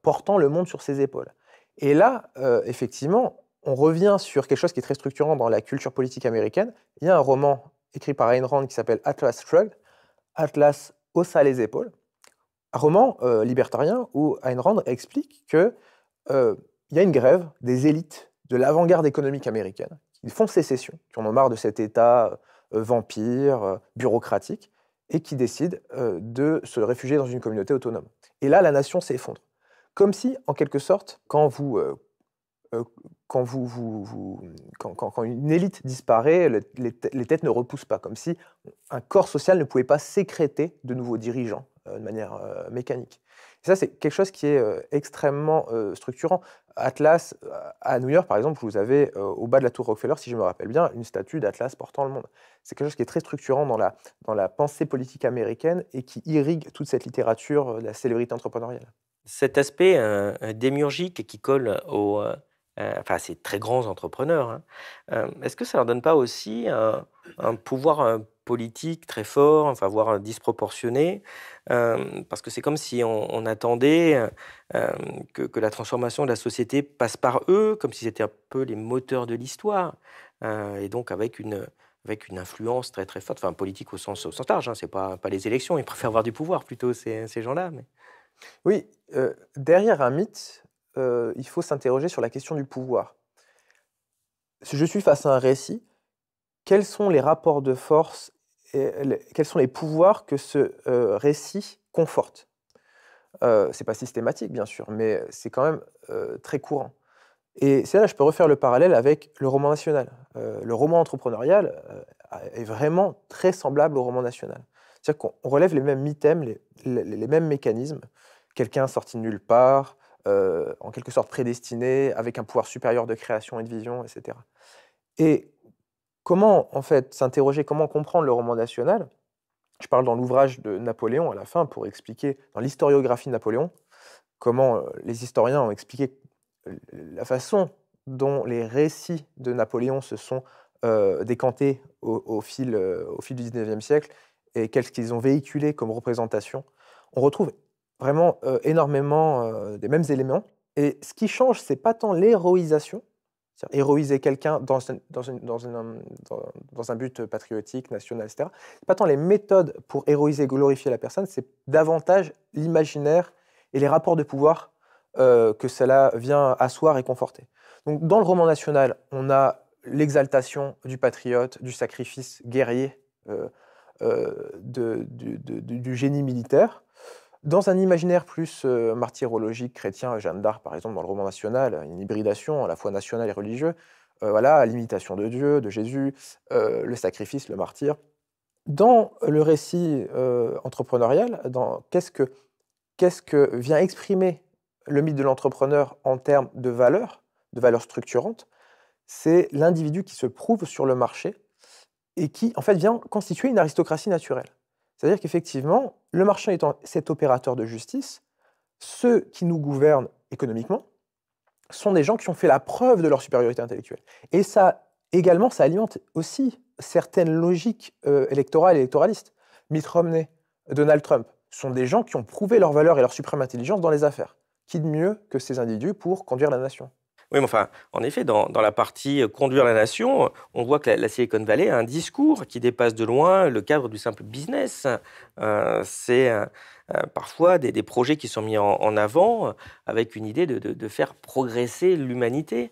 portant le monde sur ses épaules. Et là, effectivement, on revient sur quelque chose qui est très structurant dans la culture politique américaine. Il y a un roman écrit par Ayn Rand qui s'appelle Atlas Shrugged. Atlas haussa les épaules. Un roman libertarien où Ayn Rand explique que il y a une grève des élites de l'avant-garde économique américaine qui font sécession, qui en ont marre de cet État vampire, bureaucratique, et qui décident de se réfugier dans une communauté autonome. Et là, la nation s'effondre. Comme si, en quelque sorte, quand une élite disparaît, les têtes ne repoussent pas, comme si un corps social ne pouvait pas sécréter de nouveaux dirigeants de manière mécanique. Et ça, c'est quelque chose qui est extrêmement structurant. Atlas, à New York, par exemple, vous avez au bas de la tour Rockefeller, si je me rappelle bien, une statue d'Atlas portant le monde. C'est quelque chose qui est très structurant dans la pensée politique américaine et qui irrigue toute cette littérature de la célébrité entrepreneuriale. Cet aspect démiurgique qui colle enfin ces très grands entrepreneurs, hein. Est-ce que ça leur donne pas aussi un pouvoir, politique très fort, enfin voire, disproportionné? Parce que c'est comme si on attendait, que la transformation de la société passe par eux, comme si c'était un peu les moteurs de l'histoire, et donc avec une influence très, très forte, enfin politique au sens large, hein, c'est pas les élections, ils préfèrent avoir du pouvoir plutôt ces gens-là, mais Oui, derrière un mythe, il faut s'interroger sur la question du pouvoir. Si je suis face à un récit, quels sont les rapports de force et quels sont les pouvoirs que ce, récit conforte? C'est pas systématique bien sûr, mais c'est quand même, très courant. Et c'est là, je peux refaire le parallèle avec le roman national. Le roman entrepreneurial, est vraiment très semblable au roman national. C'est-à-dire qu'on relève les mêmes mythèmes, les mêmes mécanismes. Quelqu'un sorti de nulle part, en quelque sorte prédestiné, avec un pouvoir supérieur de création et de vision, et cetera. Et comment, en fait, s'interroger, comment comprendre le roman national? Je parle dans l'ouvrage de Napoléon à la fin pour expliquer, dans l'historiographie de Napoléon, comment, les historiens ont expliqué la façon dont les récits de Napoléon se sont, décantés au fil du 19e siècle et qu'est-ce qu'ils ont véhiculé comme représentation. On retrouve vraiment, énormément, des mêmes éléments et ce qui change, c'est pas tant l'héroïsation, c'est-à-dire héroïser quelqu'un dans un but patriotique, national et cetera. C'est pas tant les méthodes pour héroïser, glorifier la personne, c'est davantage l'imaginaire et les rapports de pouvoir, que cela vient asseoir et conforter. Donc dans le roman national, on a l'exaltation du patriote, du sacrifice guerrier, du génie militaire. Dans un imaginaire plus, martyrologique, chrétien, Jeanne d'Arc par exemple dans le roman national, une hybridation à la fois national et religieux, voilà, l'imitation de Dieu, de Jésus, le sacrifice, le martyre. Dans le récit, entrepreneurial, qu'est-ce que vient exprimer le mythe de l'entrepreneur en termes de valeurs structurantes? C'est l'individu qui se prouve sur le marché et qui, en fait, vient constituer une aristocratie naturelle. C'est-à-dire qu'effectivement, le marchand étant cet opérateur de justice, ceux qui nous gouvernent économiquement sont des gens qui ont fait la preuve de leur supériorité intellectuelle. Et ça, également, ça alimente aussi certaines logiques électorales et électoralistes. Mitt Romney, Donald Trump, sont des gens qui ont prouvé leur valeur et leur suprême intelligence dans les affaires. Qui de mieux que ces individus pour conduire la nation? oui, mais enfin, en effet, dans la partie, conduire la nation, on voit que la Silicon Valley a un discours qui dépasse de loin le cadre du simple business. C'est, parfois des projets qui sont mis en avant, avec une idée de faire progresser l'humanité.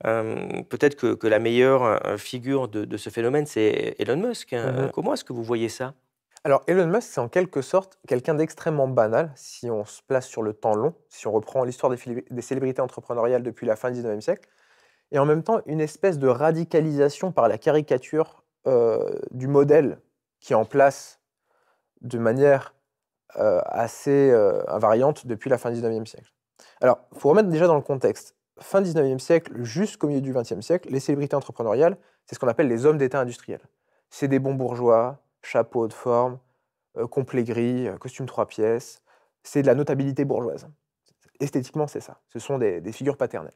Peut-être que la meilleure, figure de ce phénomène, c'est Elon Musk. Mhm. Comment est-ce que vous voyez ça? Alors, Elon Musk, c'est en quelque sorte quelqu'un d'extrêmement banal, si on se place sur le temps long, si on reprend l'histoire des célébrités entrepreneuriales depuis la fin du 19e siècle, et en même temps une espèce de radicalisation par la caricature du modèle qui est en place de manière assez invariante depuis la fin du 19e siècle. Alors, il faut remettre déjà dans le contexte. Fin 19e siècle jusqu'au milieu du 20e siècle, les célébrités entrepreneuriales, c'est ce qu'on appelle les hommes d'État industriels. C'est des bons bourgeois, chapeau de forme, complet gris, costume 3 pièces. C'est de la notabilité bourgeoise. Esthétiquement, c'est ça. Ce sont des figures paternelles.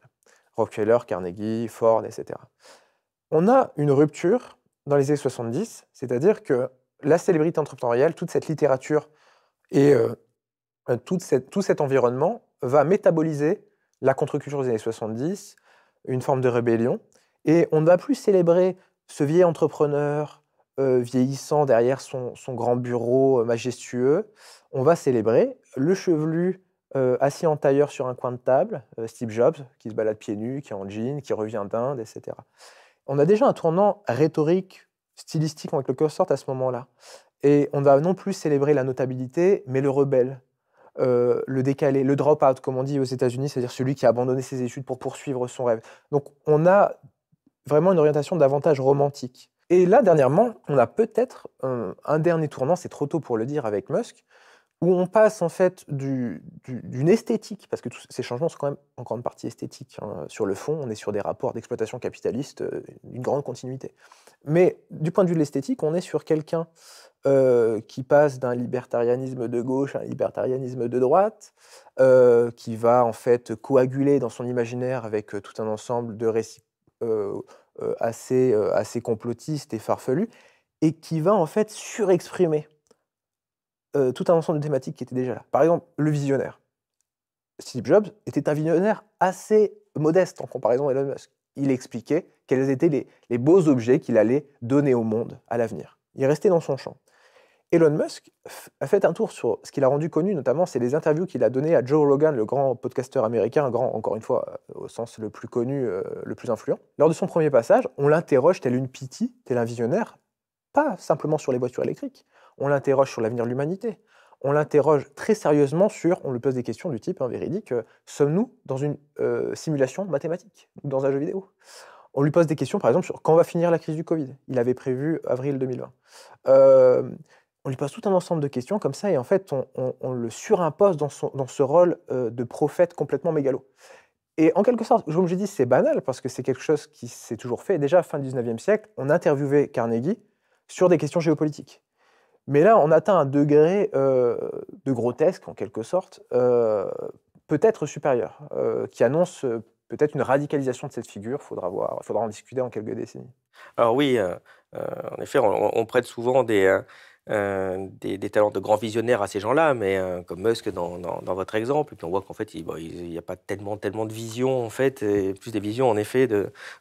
Rockefeller, Carnegie, Ford, etc. On a une rupture dans les années 70, c'est-à-dire que la célébrité entrepreneuriale, toute cette littérature et tout cet environnement va métaboliser la contre-culture des années 70, une forme de rébellion, et on ne va plus célébrer ce vieil entrepreneur vieillissant derrière son grand bureau majestueux. On va célébrer le chevelu assis en tailleur sur un coin de table, Steve Jobs, qui se balade pieds nus, qui est en jean, qui revient d'Inde, etc. On a déjà un tournant rhétorique, stylistique en quelque sorte à ce moment-là. Et on ne va non plus célébrer la notabilité, mais le rebelle, le décalé, le drop-out, comme on dit aux États-Unis, c'est-à-dire celui qui a abandonné ses études pour poursuivre son rêve. Donc on a vraiment une orientation davantage romantique. Et là, dernièrement, on a peut-être un dernier tournant, c'est trop tôt pour le dire avec Musk, où on passe en fait d'une esthétique, parce que tous ces changements sont quand même en grande partie esthétiques, hein. Sur le fond, on est sur des rapports d'exploitation capitaliste d'une grande continuité. Mais du point de vue de l'esthétique, on est sur quelqu'un qui passe d'un libertarianisme de gauche à un libertarianisme de droite, qui va en fait coaguler dans son imaginaire avec tout un ensemble de récits assez complotistes et farfelus, et qui va en fait surexprimer tout un ensemble de thématiques qui étaient déjà là. Par exemple, le visionnaire. Steve Jobs était un visionnaire assez modeste en comparaison à Elon Musk. Il expliquait quels étaient les beaux objets qu'il allait donner au monde à l'avenir. Il restait dans son champ. Elon Musk a fait un tour sur ce qu'il a rendu connu, notamment, c'est les interviews qu'il a données à Joe Rogan, le grand podcasteur américain, grand, encore une fois, au sens le plus connu, le plus influent. Lors de son premier passage, on l'interroge tel une pitié, tel un visionnaire, pas simplement sur les voitures électriques, on l'interroge sur l'avenir de l'humanité. On l'interroge très sérieusement sur, on lui pose des questions du type véridique, sommes-nous dans une simulation mathématique ou dans un jeu vidéo? On lui pose des questions, par exemple, sur quand va finir la crise du Covid. Il avait prévu avril 2020. On lui pose tout un ensemble de questions comme ça, et en fait, on le surimpose dans ce rôle de prophète complètement mégalo. Et en quelque sorte, comme je dis, c'est banal, parce que c'est quelque chose qui s'est toujours fait. Déjà, fin du 19e siècle, on interviewait Carnegie sur des questions géopolitiques. Mais là, on atteint un degré de grotesque, en quelque sorte, peut-être supérieur, qui annonce peut-être une radicalisation de cette figure. Faudra en discuter en quelques décennies. Alors oui, en effet, on prête souvent des talents de grands visionnaires à ces gens-là, mais comme Musk dans votre exemple, et puis on voit qu'en fait, il n'y a pas tellement de visions, en fait, et plus des visions, en effet,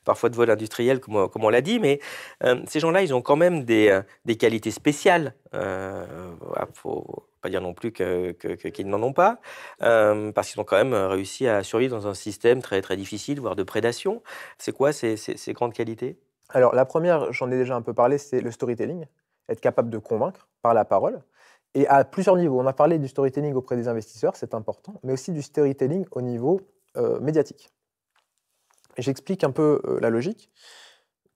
parfois de vol industriel, comme on l'a dit, mais ces gens-là, ils ont quand même des qualités spéciales. Faut pas dire non plus qu'ils n'en ont pas, parce qu'ils ont quand même réussi à survivre dans un système très, très difficile, voire de prédation. C'est quoi ces grandes qualités? Alors, la première, j'en ai déjà un peu parlé, c'est le storytelling, être capable de convaincre par la parole, et à plusieurs niveaux. On a parlé du storytelling auprès des investisseurs, c'est important, mais aussi du storytelling au niveau médiatique. Et j'explique un peu la logique.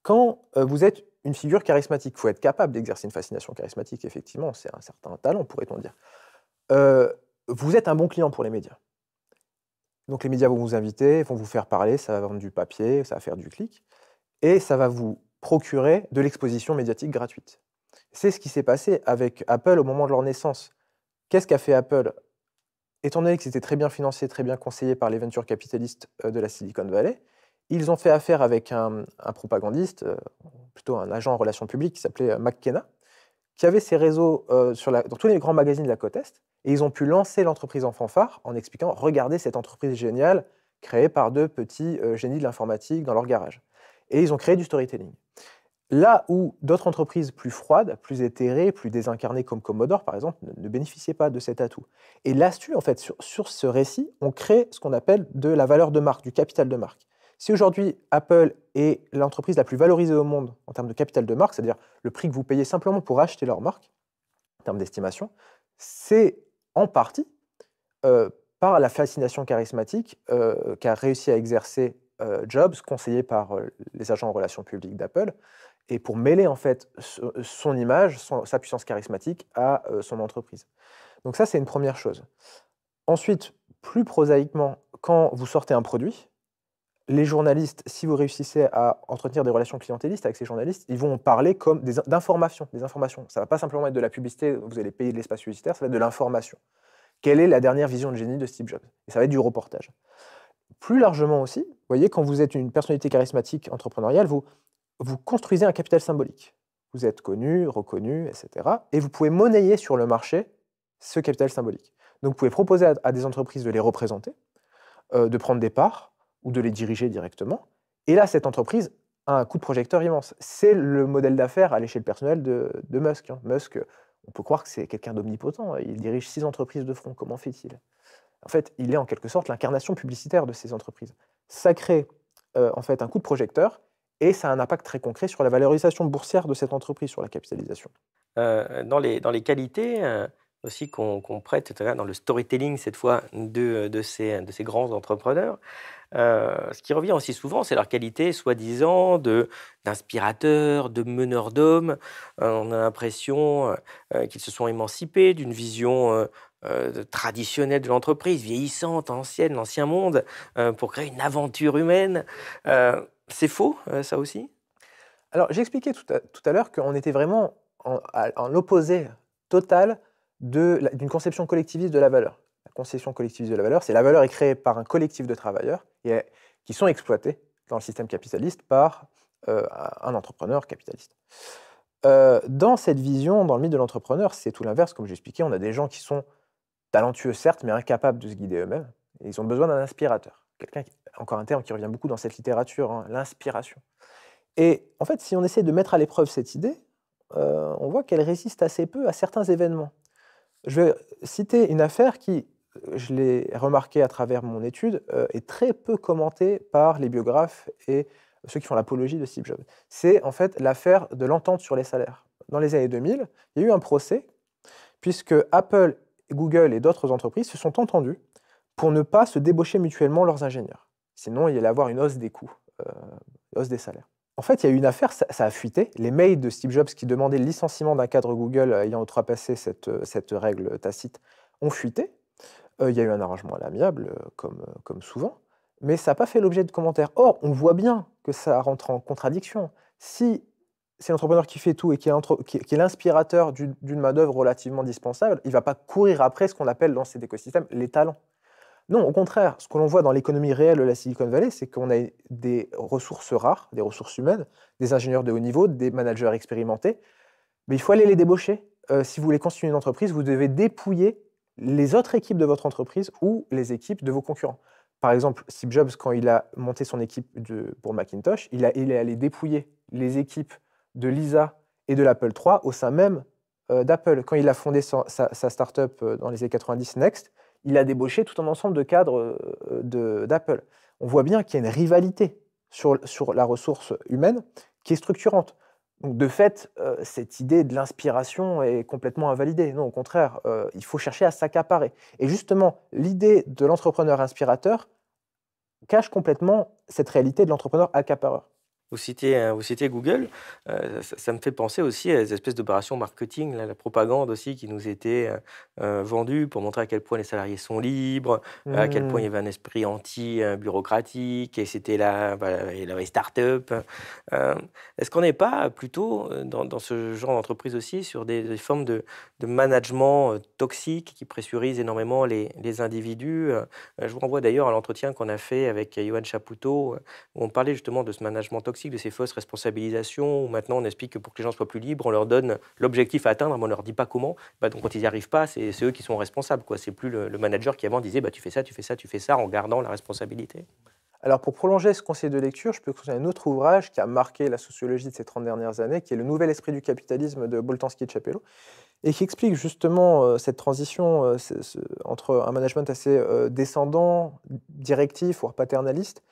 Quand vous êtes une figure charismatique, il faut être capable d'exercer une fascination charismatique, effectivement, c'est un certain talent, pourrait-on dire. Vous êtes un bon client pour les médias. Donc les médias vont vous inviter, vont vous faire parler, ça va vendre du papier, ça va faire du clic, et ça va vous procurer de l'exposition médiatique gratuite. C'est ce qui s'est passé avec Apple au moment de leur naissance. Qu'est-ce qu'a fait Apple? Étant donné que c'était très bien financé, très bien conseillé par les venture capitalistes de la Silicon Valley, ils ont fait affaire avec un propagandiste, plutôt un agent en relations publiques qui s'appelait McKenna, qui avait ses réseaux dans tous les grands magazines de la côte Est, et ils ont pu lancer l'entreprise en fanfare en expliquant « Regardez cette entreprise géniale créée par deux petits génies de l'informatique dans leur garage ». Et ils ont créé du storytelling. Là où d'autres entreprises plus froides, plus éthérées, plus désincarnées comme Commodore, par exemple, ne bénéficiaient pas de cet atout. Et là-dessus, en fait, sur ce récit, on crée ce qu'on appelle de la valeur de marque, du capital de marque. Si aujourd'hui, Apple est l'entreprise la plus valorisée au monde en termes de capital de marque, c'est-à-dire le prix que vous payez simplement pour acheter leur marque, en termes d'estimation, c'est en partie par la fascination charismatique qu'a réussi à exercer Jobs, conseillé par les agents en relations publiques d'Apple, et pour mêler en fait son image, sa puissance charismatique à son entreprise. Donc ça, c'est une première chose. Ensuite, plus prosaïquement, quand vous sortez un produit, les journalistes, si vous réussissez à entretenir des relations clientélistes avec ces journalistes, ils vont parler comme d'informations. Ça ne va pas simplement être de la publicité, vous allez payer de l'espace publicitaire, ça va être de l'information. Quelle est la dernière vision de génie de Steve Jobs? Et ça va être du reportage. Plus largement aussi, vous voyez, quand vous êtes une personnalité charismatique entrepreneuriale, vous construisez un capital symbolique. Vous êtes connu, reconnu, etc. Et vous pouvez monnayer sur le marché ce capital symbolique. Donc vous pouvez proposer à des entreprises de les représenter, de prendre des parts, ou de les diriger directement. Et là, cette entreprise a un coup de projecteur immense. C'est le modèle d'affaires à l'échelle personnelle de Musk. Musk, on peut croire que c'est quelqu'un d'omnipotent. Il dirige 6 entreprises de front. Comment fait-il? En fait, il est en quelque sorte l'incarnation publicitaire de ces entreprises. Ça crée en fait un coup de projecteur, et ça a un impact très concret sur la valorisation boursière de cette entreprise, sur la capitalisation. Dans les qualités aussi qu'on prête dans le storytelling, cette fois, de ces grands entrepreneurs, ce qui revient aussi souvent, c'est leur qualité, soi-disant, d'inspirateur, de meneur d'hommes. On a l'impression qu'ils se sont émancipés d'une vision traditionnelle de l'entreprise, vieillissante, ancienne, l'ancien monde, pour créer une aventure humaine. C'est faux, ça aussi? Alors, j'expliquais tout à l'heure qu'on était vraiment en opposé total d'une conception collectiviste de la valeur. La conception collectiviste de la valeur, c'est la valeur est créée par un collectif de travailleurs qui sont exploités dans le système capitaliste par un entrepreneur capitaliste. Dans cette vision, dans le mythe de l'entrepreneur, c'est tout l'inverse, comme j'expliquais, on a des gens qui sont talentueux certes, mais incapables de se guider eux-mêmes, et ils ont besoin d'un inspirateur. Encore un terme qui revient beaucoup dans cette littérature, hein, l'inspiration. Et en fait, si on essaie de mettre à l'épreuve cette idée, on voit qu'elle résiste assez peu à certains événements. Je vais citer une affaire qui, je l'ai remarqué à travers mon étude, est très peu commentée par les biographes et ceux qui font l'apologie de Steve Jobs. C'est en fait l'affaire de l'entente sur les salaires. Dans les années 2000, il y a eu un procès, puisque Apple, Google et d'autres entreprises se sont entendus pour ne pas se débaucher mutuellement leurs ingénieurs. Sinon, il y allait avoir une hausse des coûts, hausse des salaires. En fait, il y a eu une affaire, ça a fuité. Les mails de Steve Jobs qui demandaient le licenciement d'un cadre Google ayant outrepassé cette règle tacite ont fuité. Il y a eu un arrangement à l'amiable, comme souvent, mais ça n'a pas fait l'objet de commentaires. Or, on voit bien que ça rentre en contradiction. Si c'est l'entrepreneur qui fait tout et qui est l'inspirateur d'une main-d'œuvre relativement dispensable, il ne va pas courir après ce qu'on appelle dans cet écosystème les talents. Non, au contraire, ce que l'on voit dans l'économie réelle de la Silicon Valley, c'est qu'on a des ressources rares, des ressources humaines, des ingénieurs de haut niveau, des managers expérimentés, mais il faut aller les débaucher. Si vous voulez constituer une entreprise, vous devez dépouiller les autres équipes de votre entreprise ou les équipes de vos concurrents. Par exemple, Steve Jobs, quand il a monté son équipe pour Macintosh, il est allé dépouiller les équipes de Lisa et de l'Apple III au sein même d'Apple. Quand il a fondé sa start-up dans les années 90, Next, il a débauché tout un ensemble de cadres d'Apple. On voit bien qu'il y a une rivalité sur la ressource humaine qui est structurante. Donc de fait, cette idée de l'inspiration est complètement invalidée. Non, au contraire, il faut chercher à s'accaparer. Et justement, l'idée de l'entrepreneur inspirateur cache complètement cette réalité de l'entrepreneur accapareur. Vous citez Google, ça me fait penser aussi à des espèces d'opérations marketing, la propagande aussi qui nous était vendue pour montrer à quel point les salariés sont libres, à quel point il y avait un esprit anti-bureaucratique, et c'était la start-up. Est-ce qu'on n'est pas plutôt dans ce genre d'entreprise aussi sur des formes de management toxique qui pressurisent énormément les individus? Je vous renvoie d'ailleurs à l'entretien qu'on a fait avec Johan Chapoutot, où on parlait justement de ce management toxique, de ces fausses responsabilisations, où maintenant on explique que pour que les gens soient plus libres, on leur donne l'objectif à atteindre, mais on ne leur dit pas comment. Donc quand ils n'y arrivent pas, c'est eux qui sont responsables. C'est plus le manager qui avant disait tu fais ça, tu fais ça, tu fais ça, en gardant la responsabilité. Alors pour prolonger ce conseil de lecture, je peux conseiller un autre ouvrage qui a marqué la sociologie de ces 30 dernières années, qui est Le Nouvel Esprit du Capitalisme de Boltanski et Chapello, et qui explique justement cette transition entre un management assez descendant, directif, voire paternaliste,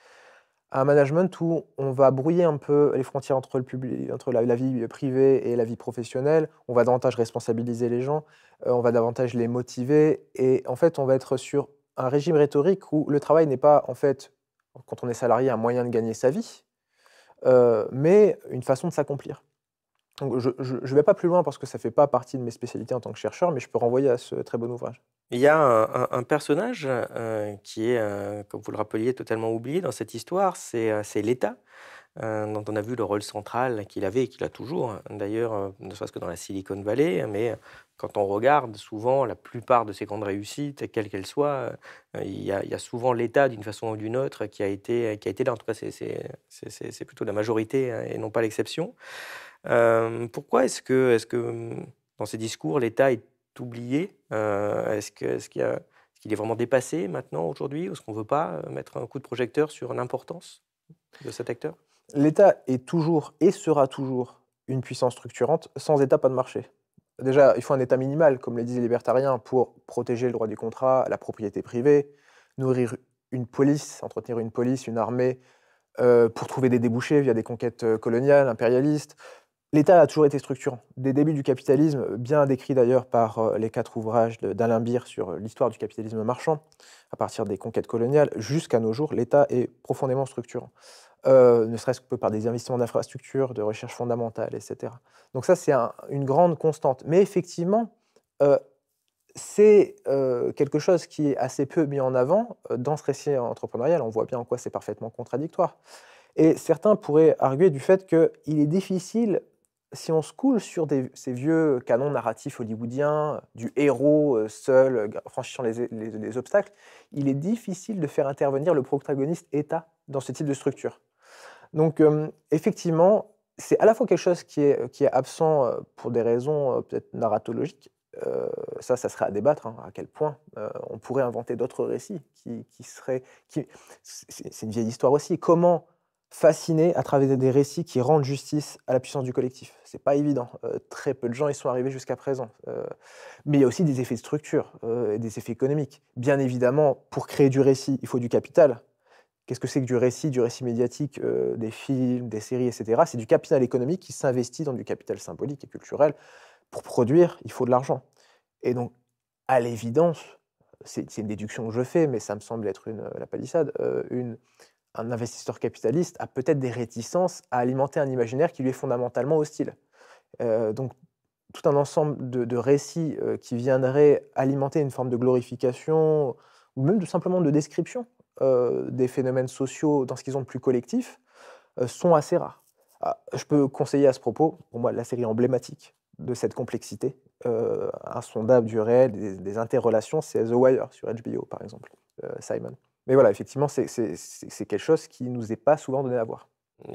un management où on va brouiller un peu les frontières entre la vie privée et la vie professionnelle, on va davantage responsabiliser les gens, on va davantage les motiver, et en fait on va être sur un régime rhétorique où le travail n'est pas en fait, quand on est salarié, un moyen de gagner sa vie, mais une façon de s'accomplir. Donc je ne vais pas plus loin parce que ça ne fait pas partie de mes spécialités en tant que chercheur, mais je peux renvoyer à ce très bon ouvrage. Il y a un personnage qui est, comme vous le rappeliez, totalement oublié dans cette histoire, c'est l'État, dont on a vu le rôle central qu'il avait et qu'il a toujours, d'ailleurs, ne serait-ce que dans la Silicon Valley, mais quand on regarde souvent la plupart de ces grandes réussites, quelles qu'elles soient, il y a souvent l'État d'une façon ou d'une autre qui a été là. En tout cas, c'est plutôt la majorité et non pas l'exception. Pourquoi est-ce que dans ces discours, l'État est oublié? Est-ce qu'il est vraiment dépassé maintenant, aujourd'hui? Ou est-ce qu'on ne veut pas mettre un coup de projecteur sur l'importance de cet acteur? L'État est toujours et sera toujours une puissance structurante. Sans État, pas de marché. Déjà, il faut un État minimal, comme le disaient les libertariens, pour protéger le droit du contrat, la propriété privée, nourrir une police, entretenir une police, une armée, pour trouver des débouchés via des conquêtes coloniales, impérialistes. L'État a toujours été structurant. Des débuts du capitalisme, bien décrits d'ailleurs par les 4 ouvrages d'Alain Beer sur l'histoire du capitalisme marchand, à partir des conquêtes coloniales, jusqu'à nos jours, l'État est profondément structurant. Ne serait-ce que par des investissements d'infrastructures, de recherche fondamentale, etc. Donc ça, c'est une grande constante. Mais effectivement, c'est quelque chose qui est assez peu mis en avant dans ce récit entrepreneurial. On voit bien en quoi c'est parfaitement contradictoire. Et certains pourraient arguer du fait qu'il est difficile si on se coule sur ces vieux canons narratifs hollywoodiens, du héros seul, franchissant les obstacles, il est difficile de faire intervenir le protagoniste État dans ce type de structure. Donc, effectivement, c'est à la fois quelque chose qui est absent pour des raisons peut-être narratologiques. Ça serait à débattre, hein, à quel point on pourrait inventer d'autres récits qui seraient. C'est une vieille histoire aussi. Comment fasciner à travers des récits qui rendent justice à la puissance du collectif? C'est pas évident. Très peu de gens y sont arrivés jusqu'à présent. Mais il y a aussi des effets de structure et des effets économiques. Bien évidemment, pour créer du récit, il faut du capital. Qu'est-ce que c'est que du récit médiatique, des films, des séries, etc. C'est du capital économique qui s'investit dans du capital symbolique et culturel. Pour produire, il faut de l'argent. Et donc, à l'évidence, c'est une déduction que je fais, mais ça me semble être la palissade, un investisseur capitaliste a peut-être des réticences à alimenter un imaginaire qui lui est fondamentalement hostile. Donc, tout un ensemble de récits qui viendraient alimenter une forme de glorification, ou même simplement de description des phénomènes sociaux dans ce qu'ils ont de plus collectif, sont assez rares. Je peux conseiller à ce propos, pour moi, la série emblématique de cette complexité, insondable du réel, des interrelations, c'est The Wire sur HBO, par exemple, Simon. Mais voilà, effectivement, c'est quelque chose qui ne nous est pas souvent donné à voir.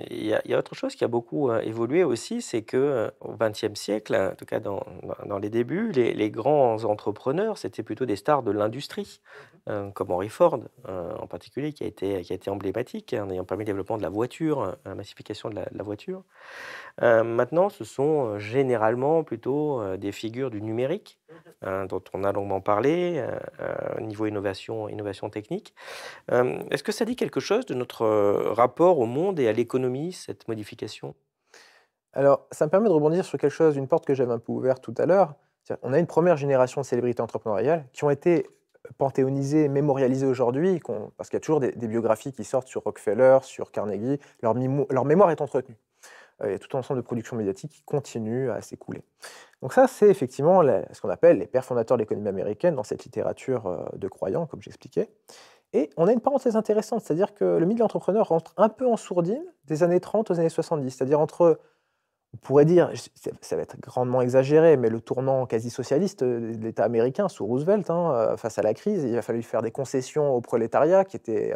Il y a autre chose qui a beaucoup évolué aussi, c'est que au XXe siècle, en tout cas dans les débuts, les grands entrepreneurs, c'était plutôt des stars de l'industrie, comme Henry Ford en particulier, qui a été emblématique, en ayant permis le développement de la voiture, la massification de la voiture. Maintenant, ce sont généralement plutôt des figures du numérique, dont on a longuement parlé, au niveau innovation technique. Est-ce que ça dit quelque chose de notre rapport au monde et à l'économie, cette modification? Alors, ça me permet de rebondir sur quelque chose, une porte que j'avais un peu ouverte tout à l'heure. On a une première génération de célébrités entrepreneuriales qui ont été panthéonisées, mémorialisées aujourd'hui, parce qu'il y a toujours des biographies qui sortent sur Rockefeller, sur Carnegie. Leur mémoire est entretenue. Il y a tout un ensemble de productions médiatiques qui continuent à s'écouler. Donc ça, c'est effectivement ce qu'on appelle les pères fondateurs de l'économie américaine dans cette littérature de croyants, comme j'expliquais. Et on a une parenthèse intéressante, c'est-à-dire que le mythe de l'entrepreneur rentre un peu en sourdine des années 30 aux années 70, c'est-à-dire entre, on pourrait dire, ça va être grandement exagéré, mais le tournant quasi-socialiste de l'État américain sous Roosevelt, face à la crise, il a fallu faire des concessions au prolétariat qui était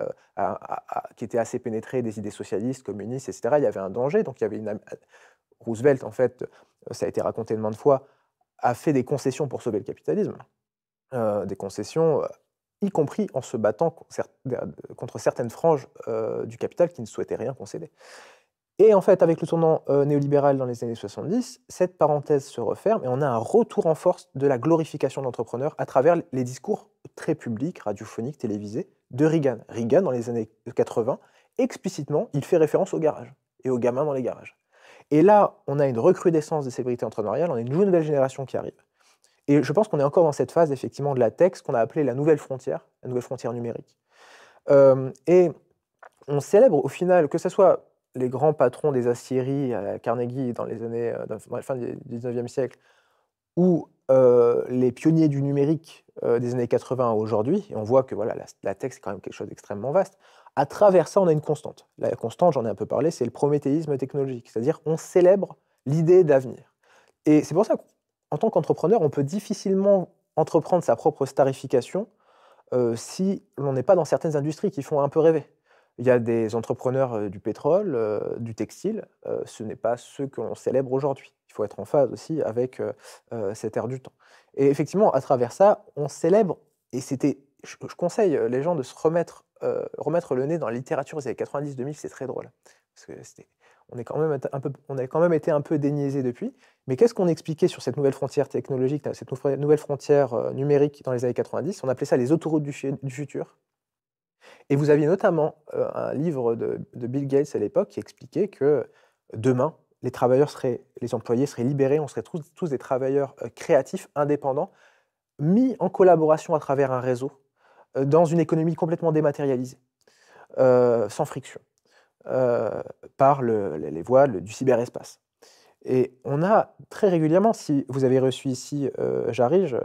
assez pénétré des idées socialistes, communistes, etc. Il y avait un danger, donc il y avait Roosevelt, en fait, ça a été raconté de maintes fois, a fait des concessions pour sauver le capitalisme, des concessions y compris en se battant contre certaines franges du capital qui ne souhaitaient rien concéder. Et en fait, avec le tournant néolibéral dans les années 70, cette parenthèse se referme et on a un retour en force de la glorification de l'entrepreneur à travers les discours très publics, radiophoniques, télévisés de Reagan. Reagan, dans les années 80, explicitement, il fait référence au garage et aux gamins dans les garages. Et là, on a une recrudescence des célébrités entrepreneuriales, on a une nouvelle génération qui arrive. Et je pense qu'on est encore dans cette phase, effectivement, de la tech, ce qu'on a appelé la nouvelle frontière numérique. Et on célèbre, au final, que ce soit les grands patrons des aciéries à Carnegie dans la fin du 19e siècle, ou les pionniers du numérique des années 80 à aujourd'hui, et on voit que voilà, la tech, c'est quand même quelque chose d'extrêmement vaste. À travers ça, on a une constante. La constante, j'en ai un peu parlé, c'est le prométhéisme technologique, c'est-à-dire on célèbre l'idée d'avenir. Et c'est pour ça qu'en tant qu'entrepreneur, on peut difficilement entreprendre sa propre starification si l'on n'est pas dans certaines industries qui font un peu rêver. Il y a des entrepreneurs du pétrole, du textile, ce n'est pas ceux que l'on célèbre aujourd'hui. Il faut être en phase aussi avec cette ère du temps. Et effectivement, à travers ça, on célèbre, et je conseille les gens de se remettre le nez dans la littérature des années 90-2000, c'est très drôle. Parce que on a quand même été un peu déniaisés depuis. Mais qu'est-ce qu'on expliquait sur cette nouvelle frontière technologique, cette nouvelle frontière numérique dans les années 90? On appelait ça les autoroutes du futur. Et vous aviez notamment un livre de Bill Gates à l'époque qui expliquait que demain, les employés seraient libérés, on serait tous des travailleurs créatifs, indépendants, mis en collaboration à travers un réseau, dans une économie complètement dématérialisée, sans friction, par les voies du cyberespace. Et on a très régulièrement, si vous avez reçu ici Jarige,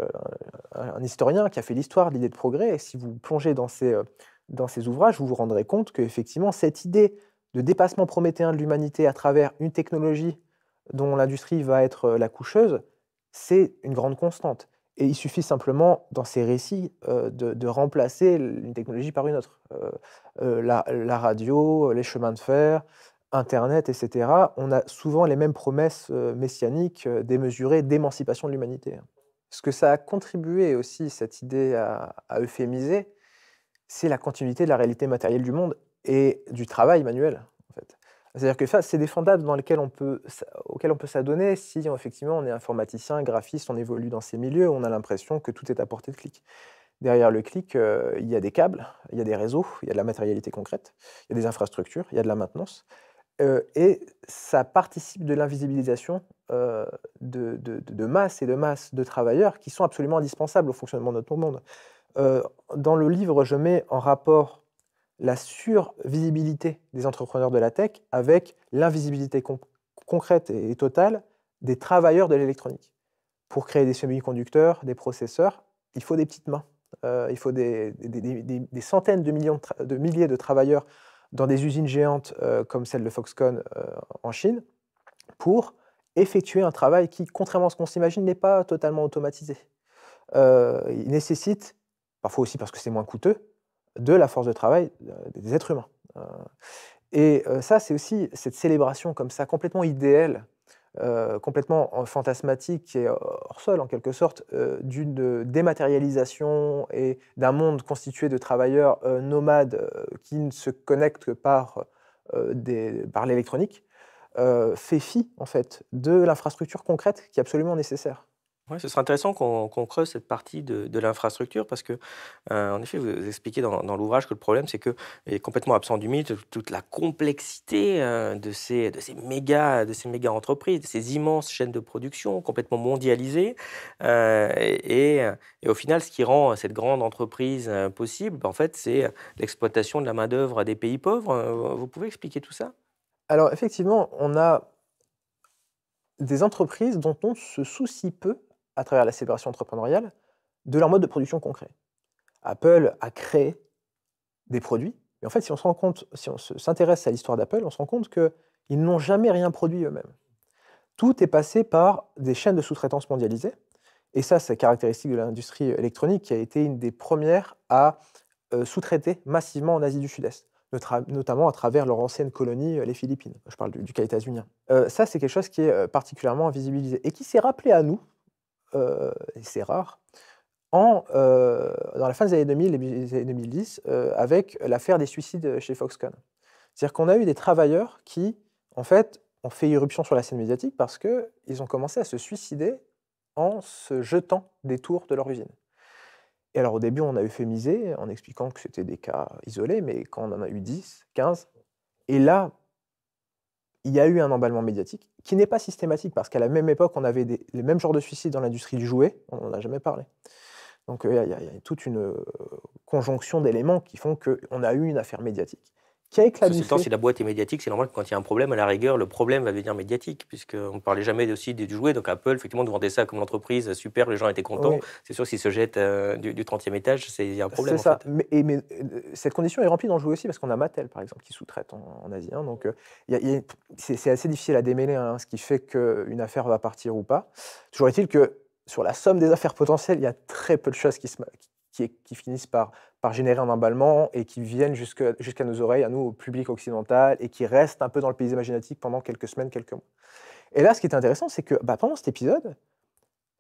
un historien qui a fait l'histoire de l'idée de progrès, et si vous plongez dans ces ouvrages, vous vous rendrez compte qu'effectivement, cette idée de dépassement prométhéen de l'humanité à travers une technologie dont l'industrie va être la coucheuse, c'est une grande constante. Et il suffit simplement, dans ces récits, de remplacer une technologie par une autre. La radio, les chemins de fer, Internet, etc. On a souvent les mêmes promesses messianiques, démesurées, d'émancipation de l'humanité. Ce que ça a contribué aussi, cette idée à euphémiser, c'est la continuité de la réalité matérielle du monde et du travail manuel, en fait. C'est-à-dire que ça, c'est des fantasmes auxquels on peut s'adonner si effectivement on est informaticien, graphiste, on évolue dans ces milieux, on a l'impression que tout est à portée de clic. Derrière le clic, il y a des câbles, il y a des réseaux, il y a de la matérialité concrète, il y a des infrastructures, il y a de la maintenance. Et ça participe de l'invisibilisation de masse et de masse de travailleurs qui sont absolument indispensables au fonctionnement de notre monde. Dans le livre, je mets en rapport la survisibilité des entrepreneurs de la tech avec l'invisibilité concrète et totale des travailleurs de l'électronique. Pour créer des semi-conducteurs, des processeurs, il faut des petites mains. Il faut des centaines de milliers de travailleurs dans des usines géantes comme celle de Foxconn en Chine pour effectuer un travail qui, contrairement à ce qu'on s'imagine, n'est pas totalement automatisé. Il nécessite, parfois aussi parce que c'est moins coûteux, de la force de travail des êtres humains. Ça, c'est aussi cette célébration comme ça, complètement idéale, complètement fantasmatique, qui est hors sol en quelque sorte, d'une dématérialisation et d'un monde constitué de travailleurs nomades qui ne se connectent que par l'électronique, fait fi en fait de l'infrastructure concrète qui est absolument nécessaire. Ouais, ce serait intéressant qu'on creuse cette partie de l'infrastructure parce que, en effet, vous expliquez dans l'ouvrage que le problème, c'est que est complètement absent du mythe toute la complexité de ces méga entreprises, de ces immenses chaînes de production complètement mondialisées. Et au final, ce qui rend cette grande entreprise possible, en fait, c'est l'exploitation de la main-d'œuvre des pays pauvres. Vous pouvez expliquer tout ça? Alors effectivement, on a des entreprises dont on se soucie peu, à travers la séparation entrepreneuriale, de leur mode de production concret. Apple a créé des produits, mais en fait, si on s'intéresse à l'histoire d'Apple, on se rend compte qu'ils n'ont jamais rien produit eux-mêmes. Tout est passé par des chaînes de sous-traitance mondialisées, et ça, c'est caractéristique de l'industrie électronique qui a été une des premières à sous-traiter massivement en Asie du Sud-Est, notamment à travers leur ancienne colonie, les Philippines. Je parle du cas états-unien. Ça, c'est quelque chose qui est particulièrement invisibilisé et qui s'est rappelé à nous, et c'est rare, dans la fin des années 2000 et des années 2010, avec l'affaire des suicides chez Foxconn. C'est-à-dire qu'on a eu des travailleurs qui, en fait, ont fait irruption sur la scène médiatique parce qu'ils ont commencé à se suicider en se jetant des tours de leur usine. Et alors au début, on a euphémisé en expliquant que c'était des cas isolés, mais quand on en a eu 10, 15, et là, il y a eu un emballement médiatique qui n'est pas systématique parce qu'à la même époque, on avait les mêmes genres de suicides dans l'industrie du jouet, on n'en a jamais parlé. Donc il y a toute une conjonction d'éléments qui font qu'on a eu une affaire médiatique qui a Ceci étant, éclaboussé. si la boîte est médiatique, c'est normal que quand il y a un problème, à la rigueur, le problème va devenir médiatique, puisqu'on ne parlait jamais aussi du jouet. Donc Apple, effectivement, nous vendait ça comme l'entreprise super, les gens étaient contents. Oui, C'est sûr, s'ils se jettent du 30e étage, il y a un problème c'est en ça. fait. Mais cette condition est remplie dans le jouet aussi parce qu'on a Mattel, par exemple, qui sous-traite en Asie. Donc c'est assez difficile à démêler, ce qui fait qu'une affaire va partir ou pas. Toujours est-il que sur la somme des affaires potentielles, il y a très peu de choses qui finissent par générer un emballement et qui viennent jusqu'à nos oreilles, à nous, au public occidental, et qui restent un peu dans le pays imaginatique pendant quelques semaines, quelques mois. Et là, ce qui est intéressant, c'est que pendant cet épisode,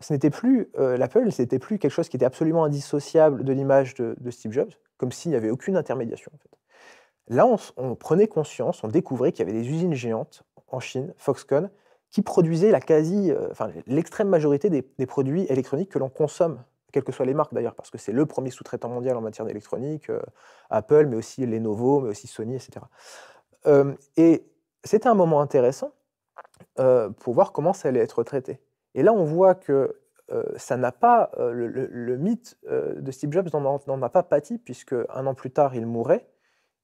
ce n'était plus l'Apple, c'était plus quelque chose qui était absolument indissociable de l'image de Steve Jobs, comme s'il n'y avait aucune intermédiation. En fait. Là, on prenait conscience, on découvrait qu'il y avait des usines géantes en Chine, Foxconn, qui produisaient l'extrême majorité des produits électroniques que l'on consomme, quelles que soient les marques d'ailleurs, parce que c'est le premier sous-traitant mondial en matière d'électronique, Apple, mais aussi Lenovo, mais aussi Sony, etc. Et c'était un moment intéressant pour voir comment ça allait être traité. Et là, on voit que ça n'a pas le mythe de Steve Jobs n'en a pas pâti, puisque un an plus tard, il mourait,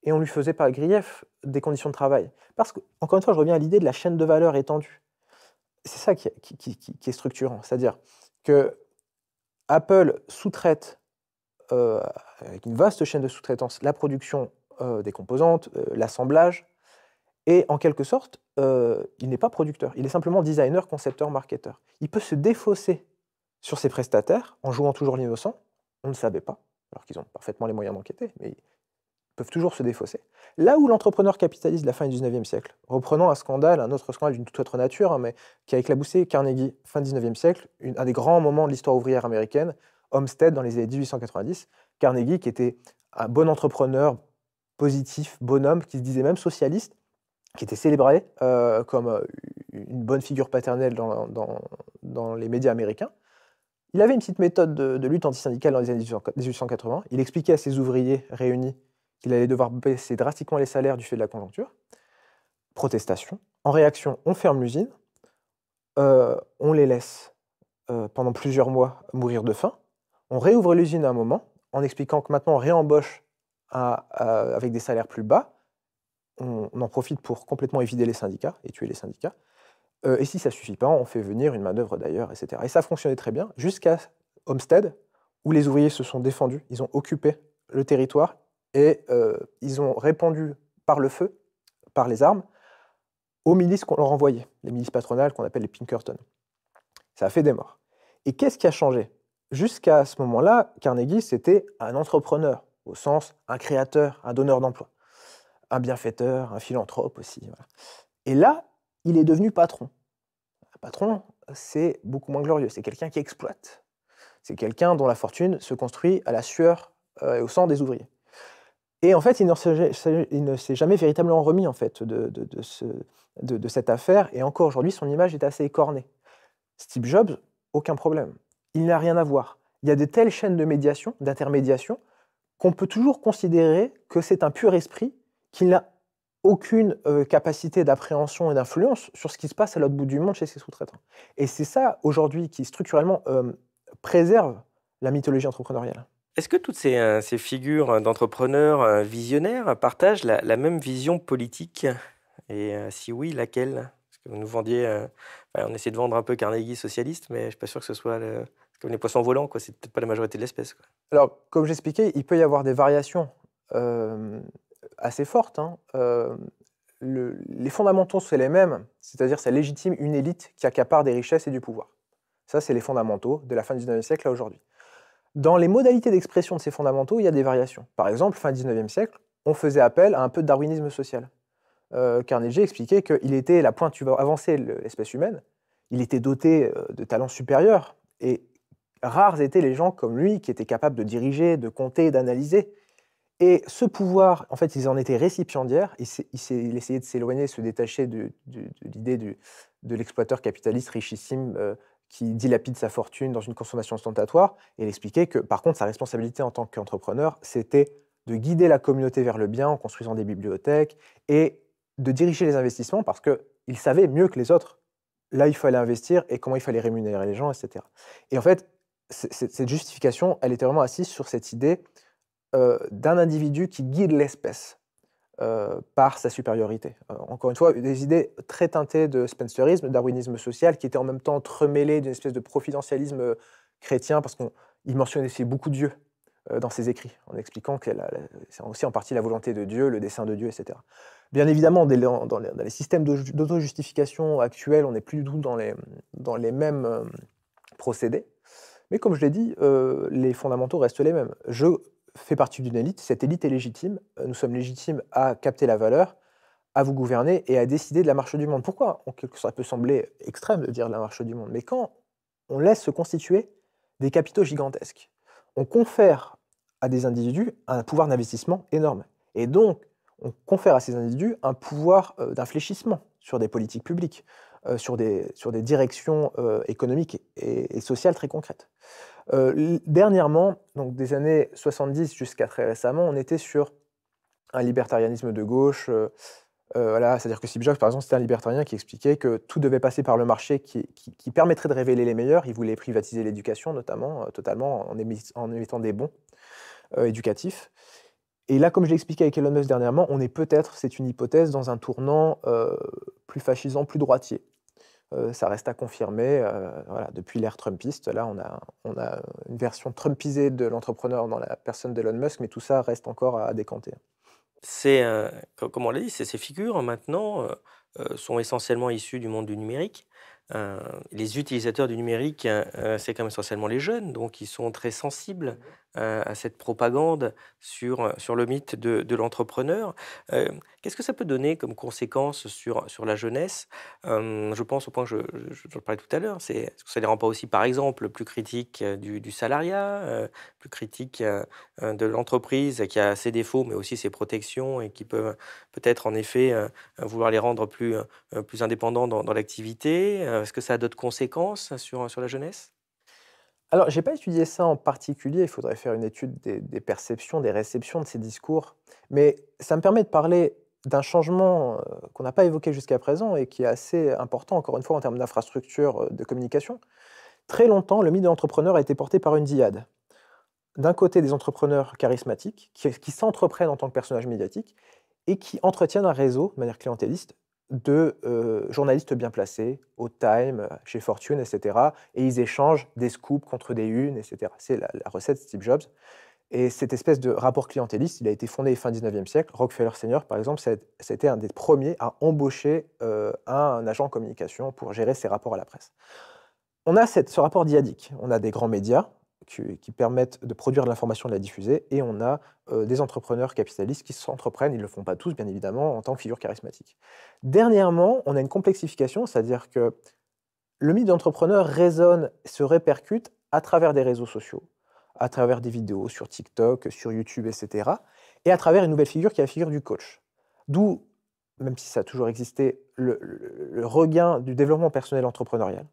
et on lui faisait par grief des conditions de travail. Parce que, encore une fois, je reviens à l'idée de la chaîne de valeur étendue. C'est ça qui est structurant, c'est-à-dire que Apple sous-traite avec une vaste chaîne de sous-traitance la production des composantes, l'assemblage, Et en quelque sorte, il n'est pas producteur. Il est simplement designer, concepteur, marketeur. Il peut se défausser sur ses prestataires en jouant toujours l'innocent. On ne savait pas, alors qu'ils ont parfaitement les moyens d'enquêter, mais ils peuvent toujours se défausser. Là où l'entrepreneur capitaliste de la fin du 19e siècle, reprenant un autre scandale d'une toute autre nature, hein, mais qui a éclaboussé Carnegie, fin du 19e siècle, un des grands moments de l'histoire ouvrière américaine, Homestead dans les années 1890, Carnegie qui était un bon entrepreneur, positif, bonhomme, qui se disait même socialiste, qui était célébré comme une bonne figure paternelle dans les médias américains. Il avait une petite méthode de lutte antisyndicale dans les années 1880. Il expliquait à ses ouvriers réunis qu'il allait devoir baisser drastiquement les salaires du fait de la conjoncture. Protestation. En réaction, on ferme l'usine, on les laisse pendant plusieurs mois mourir de faim. On réouvre l'usine à un moment en expliquant que maintenant on réembauche avec des salaires plus bas. On en profite pour complètement évider les syndicats et tuer les syndicats. Et si ça ne suffit pas, on fait venir une main-d'œuvre d'ailleurs, etc. Et ça fonctionnait très bien jusqu'à Homestead, où les ouvriers se sont défendus, ils ont occupé le territoire et ils ont répandu par le feu, par les armes, aux milices qu'on leur envoyait, les milices patronales qu'on appelle les Pinkerton. Ça a fait des morts. Et qu'est-ce qui a changé? Jusqu'à ce moment-là, Carnegie, c'était un entrepreneur, au sens un créateur, un donneur d'emploi, un bienfaiteur, un philanthrope aussi. Voilà. Et là, il est devenu patron. Un patron, c'est beaucoup moins glorieux. C'est quelqu'un qui exploite. C'est quelqu'un dont la fortune se construit à la sueur et au sang des ouvriers. Et en fait, il ne s'est jamais véritablement remis en fait, de cette affaire. Et encore aujourd'hui, son image est assez écornée. Steve Jobs, aucun problème. Il n'a rien à voir. Il y a de telles chaînes de médiation, d'intermédiation, qu'on peut toujours considérer que c'est un pur esprit, qu'il n'a aucune capacité d'appréhension et d'influence sur ce qui se passe à l'autre bout du monde chez ses sous-traitants. Et c'est ça, aujourd'hui, qui structurellement préserve la mythologie entrepreneuriale. Est-ce que toutes ces figures d'entrepreneurs visionnaires partagent la même vision politique? Et si oui, laquelle? Parce que vous nous vendiez, on essaie de vendre un peu Carnegie socialiste, mais je ne suis pas sûr que ce soit comme les poissons volants, quoi. C'est peut-être pas la majorité de l'espèce, quoi. Alors, comme j'expliquais, il peut y avoir des variations assez fortes. Hein. Les fondamentaux, c'est les mêmes, c'est-à-dire ça légitime une élite qui accapare des richesses et du pouvoir. Ça, c'est les fondamentaux de la fin du 19e siècle à aujourd'hui. Dans les modalités d'expression de ces fondamentaux, il y a des variations. Par exemple, fin 19e siècle, on faisait appel à un peu de darwinisme social. Carnegie expliquait qu'il était la pointe avancée de l'espèce humaine, il était doté de talents supérieurs, et rares étaient les gens comme lui qui étaient capables de diriger, de compter, d'analyser. Et ce pouvoir, en fait, ils en étaient récipiendaires, il essayait de s'éloigner, de se détacher de l'idée de l'exploiteur capitaliste richissime qui dilapide sa fortune dans une consommation ostentatoire, et il expliquait que, par contre, sa responsabilité en tant qu'entrepreneur, c'était de guider la communauté vers le bien en construisant des bibliothèques et de diriger les investissements parce qu'il savait mieux que les autres là il fallait investir et comment il fallait rémunérer les gens, etc. Et en fait, cette justification, elle était vraiment assise sur cette idée d'un individu qui guide l'espèce par sa supériorité. Encore une fois, des idées très teintées de spencerisme, de darwinisme social, qui étaient en même temps entremêlées d'une espèce de providentialisme chrétien, parce qu'il mentionnait aussi beaucoup Dieu dans ses écrits, en expliquant que c'est aussi en partie la volonté de Dieu, le dessein de Dieu, etc. Bien évidemment, dans les systèmes d'auto-justification actuels, on n'est plus du tout dans les mêmes procédés, mais comme je l'ai dit, les fondamentaux restent les mêmes. Je fais partie d'une élite, cette élite est légitime, nous sommes légitimes à capter la valeur, à vous gouverner et à décider de la marche du monde. Pourquoi? Ça peut sembler extrême de dire la marche du monde, mais quand on laisse se constituer des capitaux gigantesques, on confère à des individus un pouvoir d'investissement énorme. Et donc, on confère à ces individus un pouvoir d'infléchissement sur des politiques publiques, sur des directions économiques et sociales très concrètes. Dernièrement, donc des années 70 jusqu'à très récemment, on était sur un libertarianisme de gauche. Voilà, c'est-à-dire que Steve Jobs, par exemple, c'était un libertarien qui expliquait que tout devait passer par le marché qui permettrait de révéler les meilleurs. Il voulait privatiser l'éducation, notamment, totalement, en émettant des bons éducatifs. Et là, comme je l'ai expliqué avec Elon Musk dernièrement, on est peut-être, c'est une hypothèse, dans un tournant plus fascisant, plus droitier. Ça reste à confirmer. Voilà, depuis l'ère trumpiste, là, on a une version trumpisée de l'entrepreneur dans la personne d'Elon Musk, mais tout ça reste encore à décanter. Comme on l'a dit, ces figures maintenant sont essentiellement issues du monde du numérique. Les utilisateurs du numérique, c'est quand même essentiellement les jeunes, donc ils sont très sensibles à cette propagande sur le mythe de l'entrepreneur. Euh, Qu'est-ce que ça peut donner comme conséquence sur la jeunesse? Je pense au point que j'en parlais tout à l'heure, est-ce que ça les rend pas aussi, par exemple, plus critiques du salariat, plus critiques de l'entreprise qui a ses défauts, mais aussi ses protections et qui peuvent peut-être en effet vouloir les rendre plus indépendants dans l'activité? Est-ce que ça a d'autres conséquences sur la jeunesse? Alors, j'ai pas étudié ça en particulier, il faudrait faire une étude des perceptions, des réceptions de ces discours, mais ça me permet de parler d'un changement, qu'on n'a pas évoqué jusqu'à présent et qui est assez important, encore une fois, en termes d'infrastructure, de communication. Très longtemps, le mythe de l'entrepreneur a été porté par une dyade. D'un côté, des entrepreneurs charismatiques qui s'entreprennent en tant que personnages médiatiques et qui entretiennent un réseau, de manière clientéliste, de journalistes bien placés, au Time, chez Fortune, et cetera, et ils échangent des scoops contre des unes, et cetera. C'est la recette Steve Jobs. Et cette espèce de rapport clientéliste, il a été fondé fin 19e siècle. Rockefeller Senior, par exemple, ça a été un des premiers à embaucher un agent en communication pour gérer ses rapports à la presse. On a ce rapport dyadique. On a des grands médias qui permettent de produire de l'information et de la diffuser, et on a des entrepreneurs capitalistes qui s'entreprennent, ils ne le font pas tous, bien évidemment, en tant que figure charismatique. Dernièrement, on a une complexification, c'est-à-dire que le mythe d'entrepreneur résonne, se répercute à travers des réseaux sociaux, à travers des vidéos sur TikTok, sur YouTube, etc., et à travers une nouvelle figure qui est la figure du coach. D'où, même si ça a toujours existé, le regain du développement personnel entrepreneurial.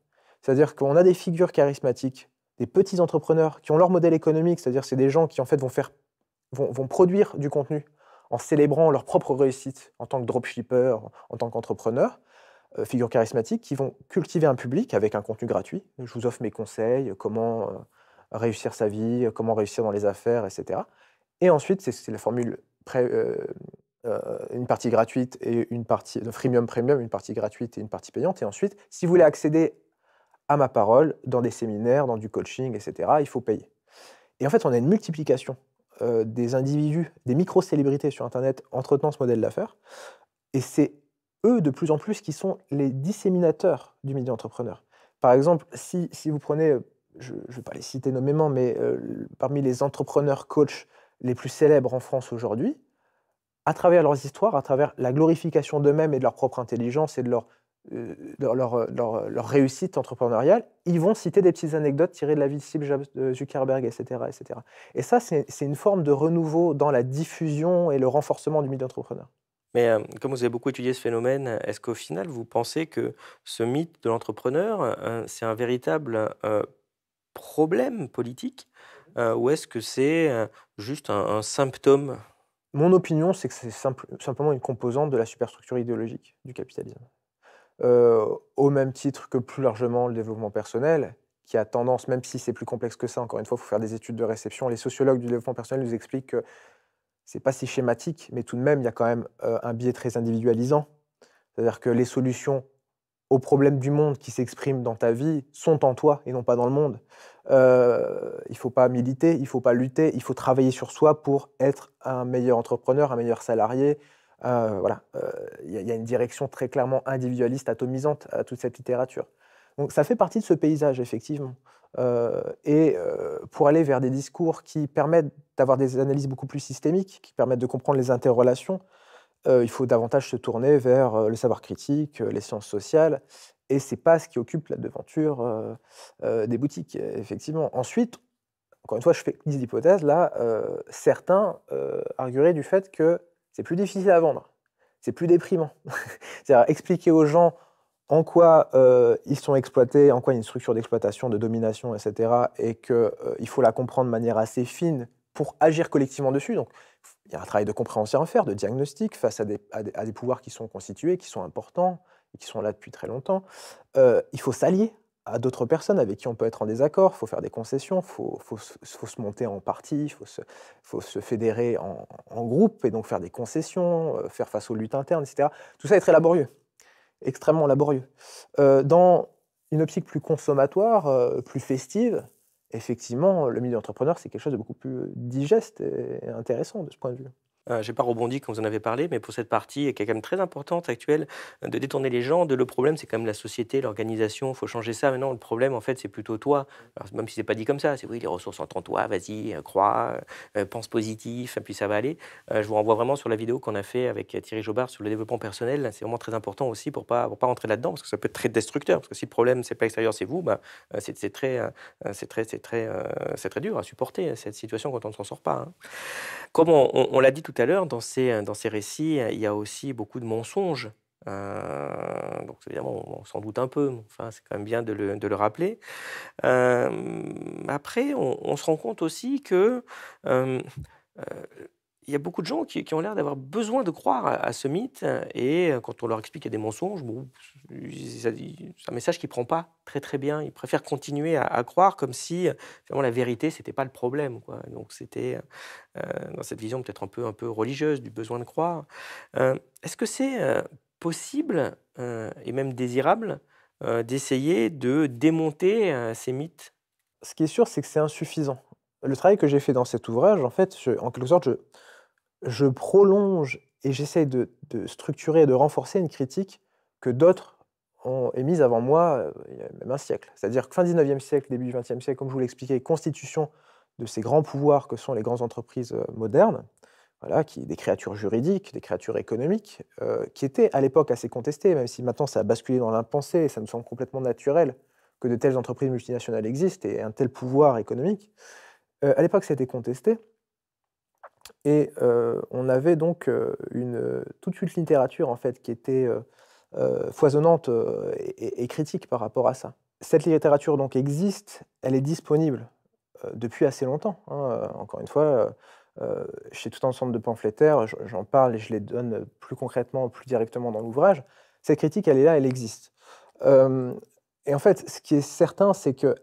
C'est-à-dire qu'on a des figures charismatiques, des petits entrepreneurs qui ont leur modèle économique, c'est-à-dire c'est des gens qui en fait vont produire du contenu en célébrant leur propre réussite en tant que dropshipper, en tant qu'entrepreneur, figures charismatiques qui vont cultiver un public avec un contenu gratuit. Je vous offre mes conseils, comment réussir sa vie, comment réussir dans les affaires, etc. Et ensuite, c'est la formule une partie gratuite et une partie de freemium premium, une partie gratuite et une partie payante. Et ensuite, si vous voulez accéder à ma parole, dans des séminaires, dans du coaching, etc., il faut payer. Et en fait, on a une multiplication des individus, des micro-célébrités sur Internet entretenant ce modèle d'affaires. Et c'est eux, de plus en plus, qui sont les disséminateurs du milieu entrepreneur. Par exemple, si vous prenez, je ne vais pas les citer nommément, mais parmi les entrepreneurs coachs les plus célèbres en France aujourd'hui, à travers leurs histoires, à travers la glorification d'eux-mêmes et de leur propre intelligence et de leur réussite entrepreneuriale, ils vont citer des petites anecdotes tirées de la vie de Steve Jobs, de Zuckerberg, etc., etc. Et ça, c'est une forme de renouveau dans la diffusion et le renforcement du milieu entrepreneur. Mais comme vous avez beaucoup étudié ce phénomène, est-ce qu'au final, vous pensez que ce mythe de l'entrepreneur, c'est un véritable problème politique, ou est-ce que c'est juste un symptôme? Mon opinion, c'est que c'est simplement une composante de la superstructure idéologique du capitalisme. Au même titre que plus largement le développement personnel, qui a tendance, même si c'est plus complexe que ça, encore une fois, il faut faire des études de réception. Les sociologues du développement personnel nous expliquent que c'est pas si schématique, mais tout de même, il y a quand même un biais très individualisant. C'est-à-dire que les solutions aux problèmes du monde qui s'expriment dans ta vie sont en toi et non pas dans le monde. Il ne faut pas militer, il ne faut pas lutter, il faut travailler sur soi pour être un meilleur entrepreneur, un meilleur salarié. Voilà, il y a une direction très clairement individualiste, atomisante à toute cette littérature. Donc ça fait partie de ce paysage, effectivement. Pour aller vers des discours qui permettent d'avoir des analyses beaucoup plus systémiques, qui permettent de comprendre les interrelations, il faut davantage se tourner vers le savoir critique, les sciences sociales, et c'est pas ce qui occupe la devanture des boutiques, effectivement. Ensuite, encore une fois, je fais des hypothèses là, certains argueraient du fait que c'est plus difficile à vendre, c'est plus déprimant. C'est-à-dire expliquer aux gens en quoi ils sont exploités, en quoi il y a une structure d'exploitation, de domination, etc., et qu'il faut la comprendre de manière assez fine pour agir collectivement dessus. Donc, il y a un travail de compréhension à faire, de diagnostic face à des pouvoirs qui sont constitués, qui sont importants, et qui sont là depuis très longtemps. Il faut s'allier à d'autres personnes avec qui on peut être en désaccord, il faut faire des concessions, faut se monter en parti, il faut se fédérer en groupe et donc faire des concessions, faire face aux luttes internes, etc. Tout ça est très laborieux, extrêmement laborieux. Dans une optique plus consommatoire, plus festive, effectivement, le milieu entrepreneur, c'est quelque chose de beaucoup plus digeste et intéressant de ce point de vue. je n'ai pas rebondi quand vous en avez parlé, mais pour cette partie qui est quand même très importante, actuelle, de détourner les gens. Le problème, c'est quand même la société, l'organisation. Il faut changer ça. Maintenant, le problème, en fait, c'est plutôt toi. Alors, même si c'est pas dit comme ça, c'est oui, les ressources sont en toi, vas-y, crois, pense positif, et puis ça va aller. Je vous renvoie vraiment sur la vidéo qu'on a fait avec Thierry Jobard sur le développement personnel. C'est vraiment très important aussi pour pas rentrer là-dedans, parce que ça peut être très destructeur. Parce que si le problème, c'est pas extérieur, c'est vous, bah, c'est très dur à supporter cette situation quand on ne s'en sort pas, hein. Comme on l'a dit tout à l'heure, dans ces récits, il y a aussi beaucoup de mensonges. Donc évidemment, on s'en doute un peu, mais enfin, c'est quand même bien de le rappeler. Après, on se rend compte aussi que euh, euh, il y a beaucoup de gens qui ont l'air d'avoir besoin de croire à ce mythe, et quand on leur explique qu'il y a des mensonges, bon, c'est un message qui ne prend pas très très bien. Ils préfèrent continuer à croire comme si finalement la vérité, c'était pas le problème, quoi. Donc c'était dans cette vision peut-être un peu religieuse du besoin de croire. Est-ce que c'est possible et même désirable d'essayer de démonter ces mythes? Ce qui est sûr, c'est que c'est insuffisant. Le travail que j'ai fait dans cet ouvrage, en fait, en quelque sorte, je prolonge et j'essaye de structurer et de renforcer une critique que d'autres ont émise avant moi, il y a même un siècle. C'est-à-dire que fin 19e siècle, début du 20e siècle, comme je vous l'expliquais, constitution de ces grands pouvoirs que sont les grandes entreprises modernes, voilà, des créatures juridiques, des créatures économiques, qui étaient à l'époque assez contestées, même si maintenant ça a basculé dans l'impensé et ça nous semble complètement naturel que de telles entreprises multinationales existent et un tel pouvoir économique. À l'époque, ça a été contesté. Et on avait donc toute une littérature en fait, qui était foisonnante et critique par rapport à ça. Cette littérature donc existe, elle est disponible depuis assez longtemps, hein. Encore une fois, chez tout un ensemble de pamphlétaires, j'en parle et je les donne plus concrètement, plus directement dans l'ouvrage. Cette critique, elle est là, elle existe. Et en fait, ce qui est certain, c'est qu'il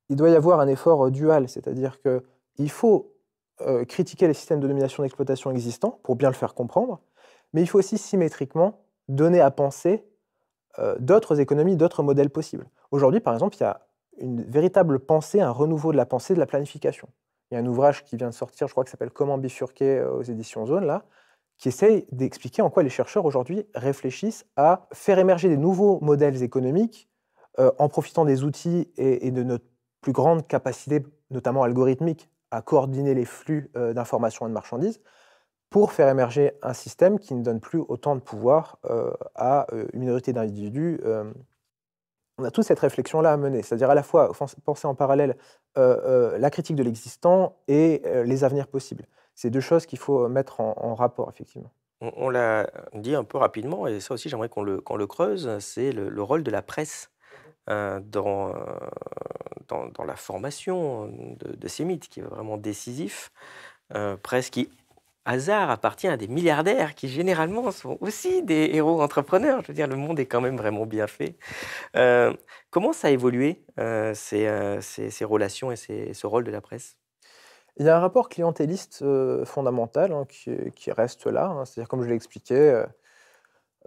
doit y avoir un effort dual, c'est-à-dire qu'il faut critiquer les systèmes de domination et d'exploitation existants pour bien le faire comprendre, mais il faut aussi symétriquement donner à penser d'autres économies, d'autres modèles possibles. Aujourd'hui, par exemple, il y a une véritable pensée, un renouveau de la pensée de la planification. Il y a un ouvrage qui vient de sortir, je crois, qui s'appelle Comment bifurquer aux éditions Zone, là, qui essaye d'expliquer en quoi les chercheurs aujourd'hui réfléchissent à faire émerger des nouveaux modèles économiques en profitant des outils et de notre plus grande capacité, notamment algorithmique, à coordonner les flux d'informations et de marchandises, pour faire émerger un système qui ne donne plus autant de pouvoir à une minorité d'individus. On a toute cette réflexion-là à mener, c'est-à-dire à la fois penser en parallèle la critique de l'existant et les avenirs possibles. C'est deux choses qu'il faut mettre en rapport, effectivement. On l'a dit un peu rapidement, et ça aussi j'aimerais qu'on le creuse, c'est le rôle de la presse dans la formation de ces mythes, qui est vraiment décisif. Presse qui, hasard, appartient à des milliardaires qui généralement sont aussi des héros entrepreneurs. Je veux dire, le monde est quand même vraiment bien fait. Comment ça a évolué, ces relations et ce rôle de la presse? Il y a un rapport clientéliste fondamental, hein, qui reste là, hein. C'est-à-dire, comme je l'ai expliqué,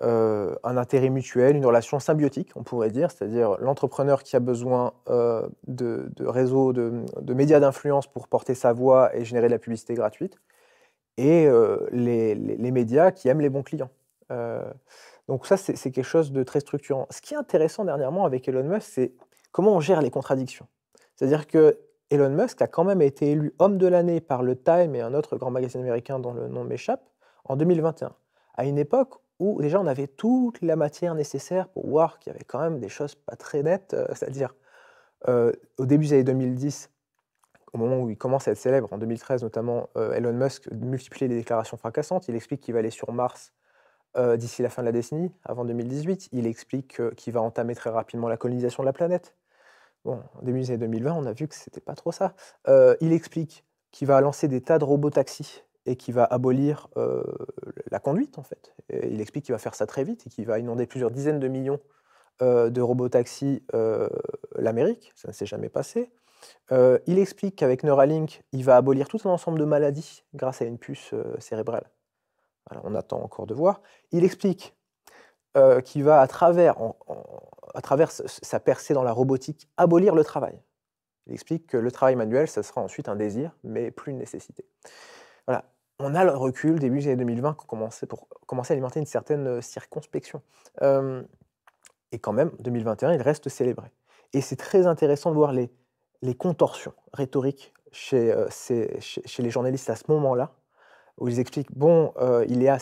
un intérêt mutuel, une relation symbiotique, on pourrait dire, c'est-à-dire l'entrepreneur qui a besoin de réseaux, de médias d'influence pour porter sa voix et générer de la publicité gratuite, et les médias qui aiment les bons clients. Donc ça, c'est quelque chose de très structurant. Ce qui est intéressant dernièrement avec Elon Musk, c'est comment on gère les contradictions. C'est-à-dire que Elon Musk a quand même été élu homme de l'année par le Time et un autre grand magazine américain dont le nom m'échappe en 2021, à une époque où déjà on avait toute la matière nécessaire pour voir qu'il y avait quand même des choses pas très nettes, c'est-à-dire au début des années 2010, au moment où il commence à être célèbre, en 2013 notamment, Elon Musk multiplie les déclarations fracassantes. Il explique qu'il va aller sur Mars d'ici la fin de la décennie, avant 2018. Il explique qu'il va entamer très rapidement la colonisation de la planète. Bon, au début des années 2020, on a vu que c'était pas trop ça. Il explique qu'il va lancer des tas de robotaxis et qu'il va abolir la conduite, en fait. Et il explique qu'il va faire ça très vite et qu'il va inonder plusieurs dizaines de millions de robotaxis l'Amérique. Ça ne s'est jamais passé. Il explique qu'avec Neuralink, il va abolir tout un ensemble de maladies grâce à une puce cérébrale. Alors, on attend encore de voir. Il explique qu'il va, à travers sa percée dans la robotique, abolir le travail. Il explique que le travail manuel, ça sera ensuite un désir, mais plus une nécessité. Voilà. on a le recul, début des années 2020, pour commencer à alimenter une certaine circonspection. Euh, et quand même, 2021, il reste célébré. Et c'est très intéressant de voir les contorsions rhétoriques chez les journalistes à ce moment-là, où ils expliquent, bon, il y a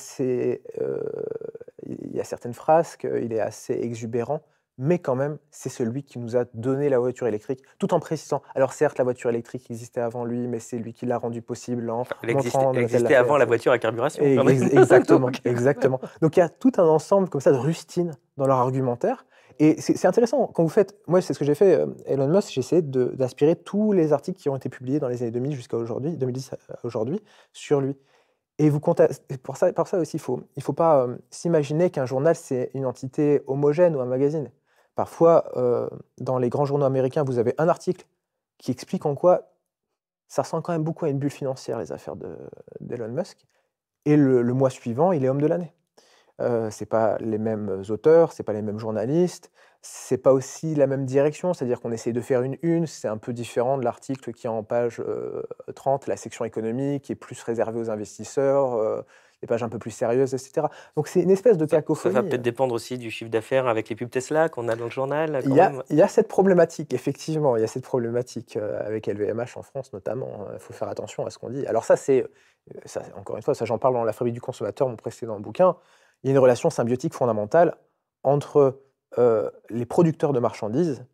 certaines phrases qu'il est assez exubérant, mais quand même, c'est celui qui nous a donné la voiture électrique, tout en précisant, alors certes, la voiture électrique existait avant lui, mais c'est lui qui l'a rendue possible en Elle montrant elle Nouvelle existait Lafayette. avant la voiture à carburation, Et quand même. exactement, Donc, exactement. Donc il y a tout un ensemble comme ça de rustines dans leur argumentaire. Et c'est intéressant, quand vous faites, moi c'est ce que j'ai fait, Elon Musk, j'ai essayé d'aspirer tous les articles qui ont été publiés dans les années 2000 jusqu'à aujourd'hui, 2010 à aujourd'hui, sur lui. Et pour ça aussi, il faut pas s'imaginer qu'un journal, c'est une entité homogène ou un magazine. Parfois, dans les grands journaux américains, vous avez un article qui explique en quoi ça ressemble quand même beaucoup à une bulle financière, les affaires d'Elon Musk. Et le mois suivant, il est homme de l'année. C'est pas les mêmes auteurs, c'est pas les mêmes journalistes, c'est pas aussi la même direction, c'est-à-dire qu'on essaie de faire une une, c'est un peu différent de l'article qui est en page 30, la section économique, qui est plus réservée aux investisseurs, des pages un peu plus sérieuses, etc. Donc c'est une espèce de ça va cacophonie. peut-être dépendre aussi du chiffre d'affaires avec les pubs Tesla qu'on a dans le journal, Il quand y a, même. il y a cette problématique, effectivement, il y a cette problématique avec LVMH en France notamment. Il faut faire attention à ce qu'on dit. Alors ça, encore une fois, ça j'en parle dans La fabrique du consommateur, mon précédent bouquin. Il y a une relation symbiotique fondamentale entre les producteurs de marchandises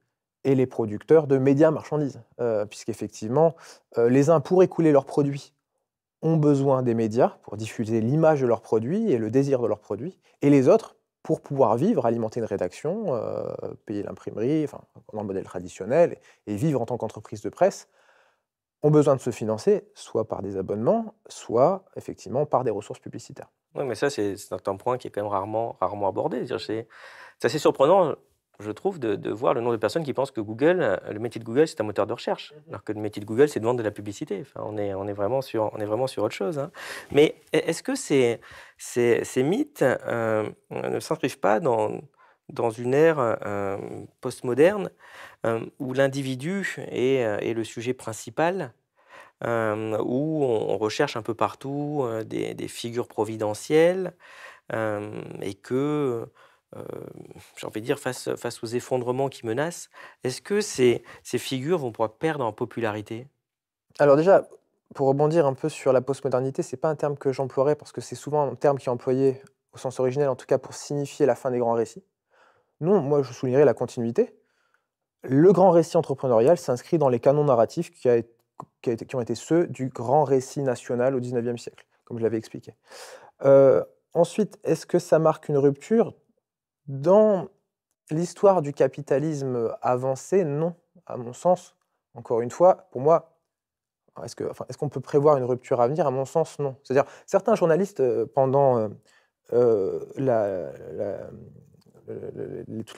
et les producteurs de médias marchandises. Puisqu'effectivement, les uns, pour écouler leurs produits, ont besoin des médias pour diffuser l'image de leurs produits et le désir de leurs produits, et les autres, pour pouvoir vivre, alimenter une rédaction, payer l'imprimerie, enfin, dans le modèle traditionnel, et vivre en tant qu'entreprise de presse, ont besoin de se financer soit par des abonnements, soit effectivement par des ressources publicitaires. Oui, mais ça, c'est un point qui est quand même rarement abordé. C'est assez surprenant, je trouve, de voir le nombre de personnes qui pensent que Google, le métier de Google, c'est un moteur de recherche, alors que le métier de Google, c'est de vendre de la publicité. Enfin, on est vraiment sur autre chose, hein. Mais est-ce que ces mythes ne s'inscrivent pas dans une ère postmoderne où l'individu est le sujet principal, où on recherche un peu partout des figures providentielles, et que, j'ai envie de dire, face aux effondrements qui menacent, est-ce que ces figures vont pouvoir perdre en popularité? Alors déjà, pour rebondir un peu sur la postmodernité, c'est pas un terme que j'emploierais parce que c'est souvent un terme qui est employé au sens originel, en tout cas pour signifier la fin des grands récits. Non, moi je soulignerais la continuité. Le grand récit entrepreneurial s'inscrit dans les canons narratifs qui ont été ceux du grand récit national au XIXe siècle, comme je l'avais expliqué. Ensuite, est-ce que ça marque une rupture? Dans l'histoire du capitalisme avancé, non, à mon sens. Encore une fois, pour moi, est-ce qu'on peut prévoir une rupture à venir? À mon sens, non. C'est-à-dire, certains journalistes, pendant toutes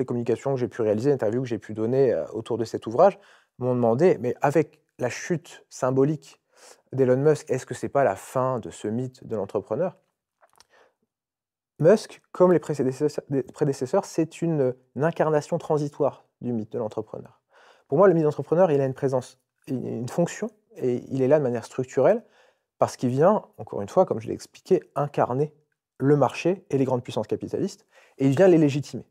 les communications que j'ai pu réaliser, les interviews que j'ai pu donner autour de cet ouvrage, m'ont demandé, mais avec la chute symbolique d'Elon Musk, est-ce que c'est pas la fin de ce mythe de l'entrepreneur? Musk, comme les prédécesseurs, c'est une incarnation transitoire du mythe de l'entrepreneur. Pour moi, le mythe d'entrepreneur, il a une présence, une fonction, et il est là de manière structurelle, parce qu'il vient, encore une fois, comme je l'ai expliqué, incarner le marché et les grandes puissances capitalistes, et il vient les légitimer.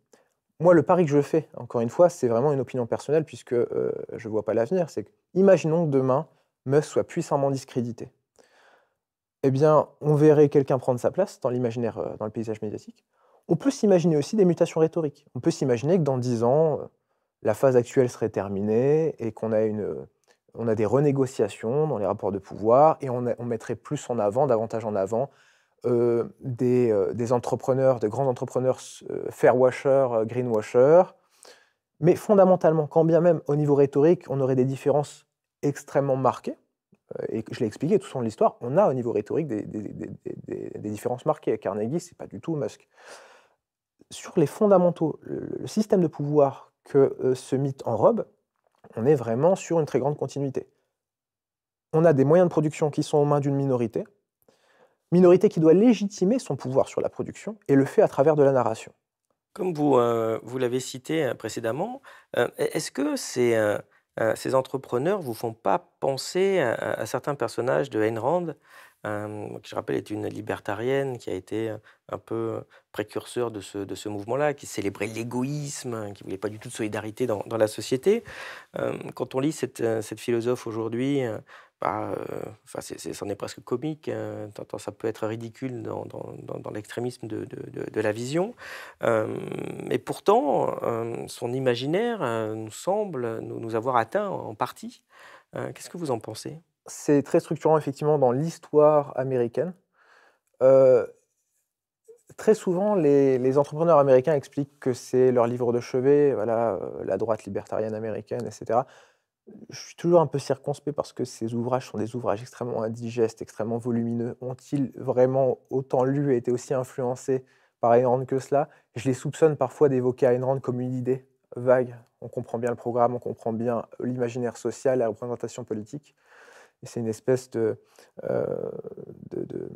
Moi, le pari que je fais, encore une fois, c'est vraiment une opinion personnelle, puisque je ne vois pas l'avenir, c'est que, imaginons que demain, Musk soit puissamment discrédité. Eh bien, on verrait quelqu'un prendre sa place dans l'imaginaire, dans le paysage médiatique. On peut s'imaginer aussi des mutations rhétoriques. On peut s'imaginer que dans 10 ans, la phase actuelle serait terminée et qu'on a des renégociations dans les rapports de pouvoir et on mettrait plus en avant, davantage en avant, des entrepreneurs, de grands entrepreneurs fairwashers, greenwashers. Mais fondamentalement, quand bien même au niveau rhétorique, on aurait des différences extrêmement marquées, et je l'ai expliqué tout au long de l'histoire, on a au niveau rhétorique des différences marquées. Carnegie, c'est pas du tout Musk. Sur les fondamentaux, le système de pouvoir que ce mythe enrobe, on est vraiment sur une très grande continuité. On a des moyens de production qui sont aux mains d'une minorité qui doit légitimer son pouvoir sur la production et le fait à travers de la narration. Comme vous l'avez cité précédemment, est-ce que ces entrepreneurs vous font pas penser à certains personnages de Ayn Rand, qui je rappelle est une libertarienne qui a été un peu précurseur de ce mouvement-là, qui célébrait l'égoïsme, qui ne voulait pas du tout de solidarité dans la société. Quand on lit cette philosophe aujourd'hui, enfin, c'en est presque comique, tant ça peut être ridicule dans l'extrémisme de la vision. Et pourtant, son imaginaire nous semble nous avoir atteint en partie. Qu'est-ce que vous en pensez? C'est très structurant effectivement dans l'histoire américaine. Heu, Très souvent, les entrepreneurs américains expliquent que c'est leur livre de chevet, voilà, la droite libertarienne américaine et cetera. Je suis toujours un peu circonspect parce que ces ouvrages sont des ouvrages extrêmement indigestes, extrêmement volumineux. Ont-ils vraiment autant lu et été aussi influencés par Ayn Rand que cela? Je les soupçonne parfois d'évoquer Ayn Rand comme une idée vague. On comprend bien le programme, on comprend bien l'imaginaire social, la représentation politique. Et c'est une espèce heu, de